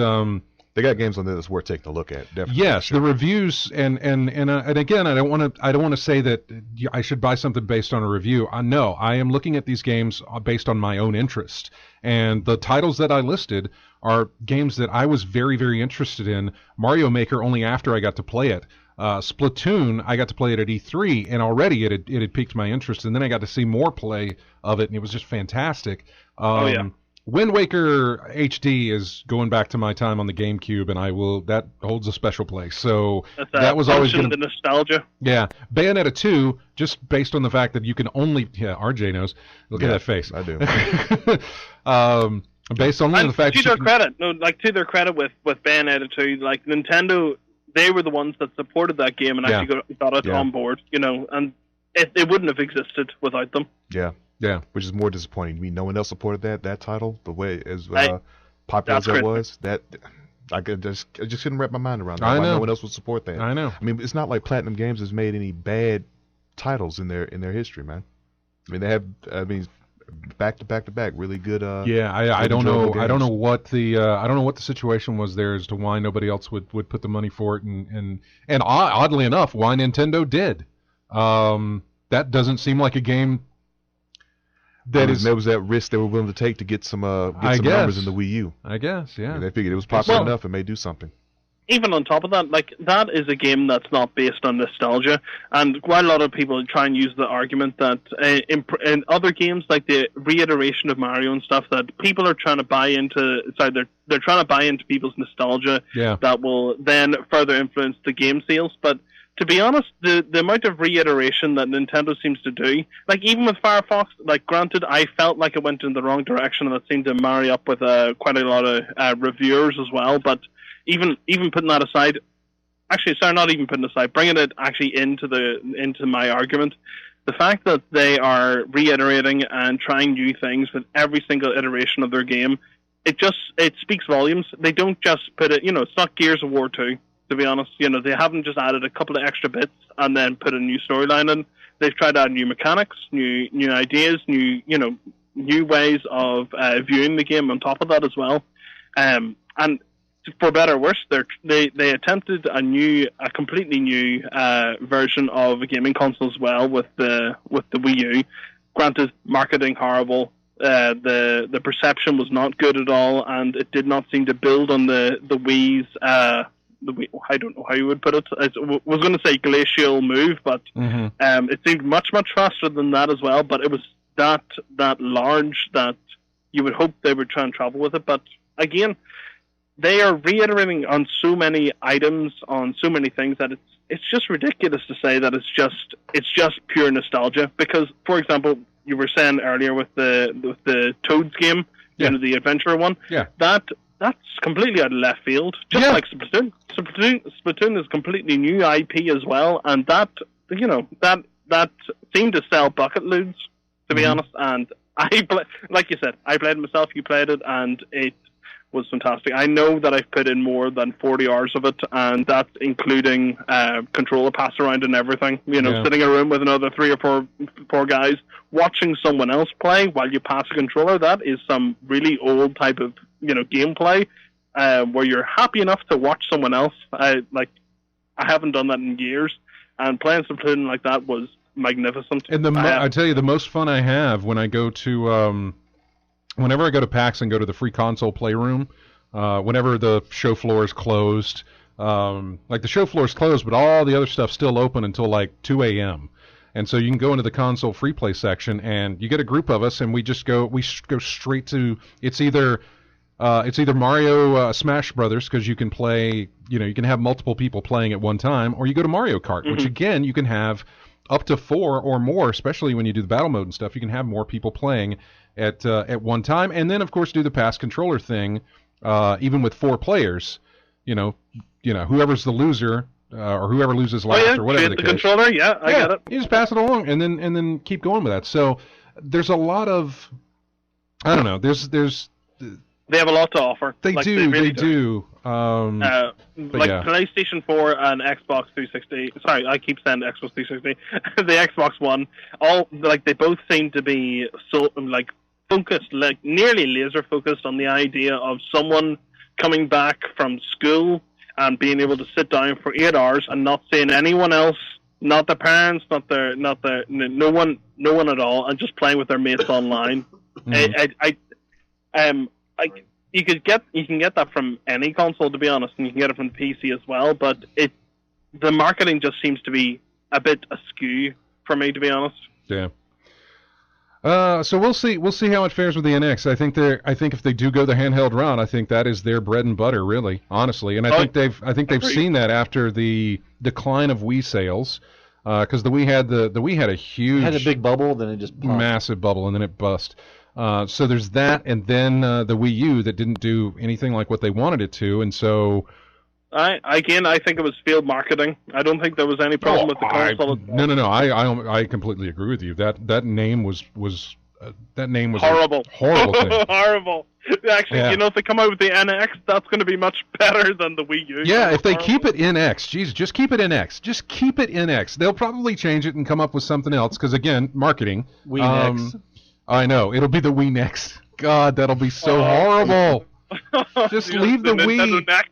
they got games on there that's worth taking a look at. Definitely.
Yes, sure. The reviews and again, I don't want to say that I should buy something based on a review. No, I am looking at these games based on my own interest, and the titles that I listed are games that I was very, very interested in. Mario Maker only after I got to play it. Splatoon, I got to play it at E3, and already it had piqued my interest, and then I got to see more play of it, and it was just fantastic. Wind Waker HD is going back to my time on the GameCube, and that holds a special place. So that was always
the nostalgia.
Yeah, Bayonetta 2, just based on the fact that you can only RJ knows. Look at that face.
I do.
Based on the fact
to their credit with Bayonetta 2, like Nintendo, they were the ones that supported that game and actually got it on board, and it wouldn't have existed without them.
Yeah,
which is more disappointing. I mean, no one else supported that title the way as popular as it was. That I just couldn't wrap my mind around that.
I know.
No one else would support that.
I know.
I mean, it's not like Platinum Games has made any bad titles in their history, man. I mean, they have. I mean, back to back, really good.
I don't know. Games. I don't know what the situation was there as to why nobody else would put the money for it, and oddly enough, why Nintendo did. That doesn't seem like a game.
There was that risk they were willing to take to get some numbers in the Wii U.
I guess, yeah.
They figured it was popular enough it may do something.
Even on top of that, like that is a game that's not based on nostalgia. And while a lot of people try and use the argument that in other games, like the reiteration of Mario and stuff, that people are trying to buy into. They're trying to buy into people's nostalgia.
Yeah.
That will then further influence the game sales, but. To be honest, the amount of reiteration that Nintendo seems to do, like even with Firefox, like granted, I felt like it went in the wrong direction and that seemed to marry up with quite a lot of reviewers as well. But even putting that aside, not even putting aside, bringing it actually into my argument, the fact that they are reiterating and trying new things with every single iteration of their game, it speaks volumes. They don't just put it, it's not Gears of War 2. To be honest, they haven't just added a couple of extra bits and then put a new storyline in. They've tried to add new mechanics, new ideas, new ways of viewing the game on top of that as well. And for better or worse, they attempted a completely new version of a gaming console as well with the Wii U. Granted, marketing horrible. The perception was not good at all, and it did not seem to build on the Wii's. I don't know how you would put it. I was going to say glacial move, but it seemed much, much faster than that as well. But it was that large that you would hope they would try and travel with it. But again, they are reiterating on so many items, on so many things that it's just ridiculous to say that it's just pure nostalgia. Because, for example, you were saying earlier with the Toads game, the adventure one, that's completely out of left field. Just like Splatoon. Splatoon is completely new IP as well, and that seemed to sell bucket loads, to be honest. And like you said, I played it myself. You played it, and it was fantastic. I know that I've put in more than 40 hours of it, and that's including controller pass around and everything. Sitting in a room with another 3 or 4 guys, watching someone else play while you pass a controller. That is some really old type of gameplay where you're happy enough to watch someone else. I haven't done that in years, and playing Splatoon like that was magnificent.
And I tell you, the most fun I have when I go to whenever I go to PAX and go to the free console playroom, whenever the show floor is closed, like the show floor is closed, but all the other stuff's still open until like 2 a.m. And so you can go into the console free play section, and you get a group of us, and we go straight to it's either Mario Smash Brothers, because you can play, you can have multiple people playing at one time, or you go to Mario Kart, which again you can have up to 4 or more, especially when you do the battle mode and stuff. You can have more people playing at one time, and then of course do the pass controller thing, even with 4 players. Whoever's the loser or whoever loses last or whatever the case.
Controller, I get it.
You just pass it along, and then keep going with that. So there's a lot of, I don't know.
They have a lot to offer.
They do.
PlayStation 4 and Xbox 360. Sorry, I keep saying Xbox 360. The Xbox One. They both seem to be so focused, nearly laser focused on the idea of someone coming back from school and being able to sit down for 8 hours and not seeing anyone else, not their parents, no one at all, and just playing with their mates online. You can get that from any console, to be honest, and you can get it from the PC as well. But the marketing just seems to be a bit askew for me, to be honest.
Yeah. So we'll see how it fares with the NX. I think if they do go the handheld route, I think that is their bread and butter, really, honestly. And I think they've seen that after the decline of Wii sales, because the Wii had a huge,
it had a big bubble, then it just popped.
Massive bubble, and then it bust. So there's that, and then the Wii U that didn't do anything like what they wanted it to, and so.
I think it was field marketing. I don't think there was any problem with the console.
No. I completely agree with you. That name was
horrible.
A horrible thing.
Horrible. Actually, if they come out with the NX, that's going to be much better than the Wii U.
Yeah, if they keep it NX, geez, just keep it NX. Just keep it NX. They'll probably change it and come up with something else, because again, marketing.
Wii Next.
I know. It'll be the Wii Next. God, that'll be so horrible. Just leave the Wii.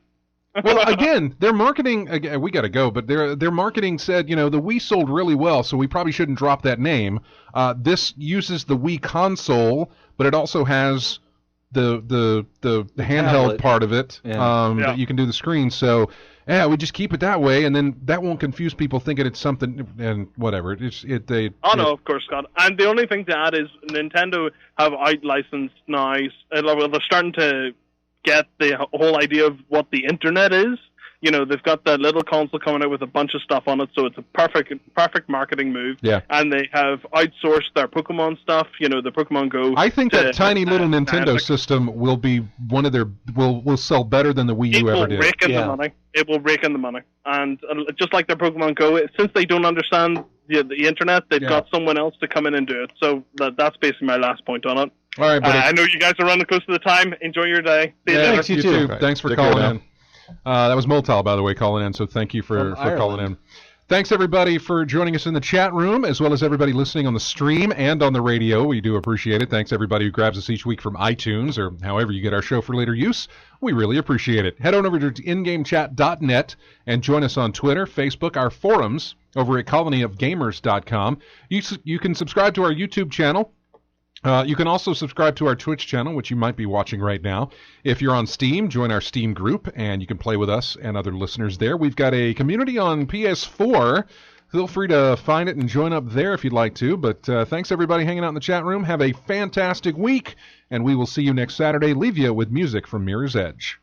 Well, again, their marketing, we got to go, but their marketing said, the Wii sold really well, so we probably shouldn't drop that name. This uses the Wii console, but it also has the handheld part of it that you can do the screen. So, we just keep it that way, and then that won't confuse people thinking it's something and whatever. No,
of course, Scott. And the only thing to add is Nintendo have out-licensed now. They're starting to get the whole idea of what the internet is. They've got that little console coming out with a bunch of stuff on it, so it's a perfect marketing move.
Yeah.
And they have outsourced their Pokemon stuff, the Pokemon Go.
I think that tiny little Nintendo system will be one of their will sell better than the Wii U ever did.
It will rake in the money. And just like their Pokemon Go, since they don't understand the internet, they've got someone else to come in and do it. So that's basically my last point on it.
All right, buddy.
I know you guys are running close to the time. Enjoy your day. See you later.
Thanks, you too. Right. Thanks for calling in. That was Moltal, by the way, calling in, so thank you for calling in. Thanks, everybody, for joining us in the chat room, as well as everybody listening on the stream and on the radio. We do appreciate it. Thanks, everybody who grabs us each week from iTunes or however you get our show for later use. We really appreciate it. Head on over to ingamechat.net and join us on Twitter, Facebook, our forums over at colonyofgamers.com. You can subscribe to our YouTube channel. You can also subscribe to our Twitch channel, which you might be watching right now. If you're on Steam, join our Steam group, and you can play with us and other listeners there. We've got a community on PS4. Feel free to find it and join up there if you'd like to. But thanks, everybody, hanging out in the chat room. Have a fantastic week, and we will see you next Saturday. Leave you with music from Mirror's Edge.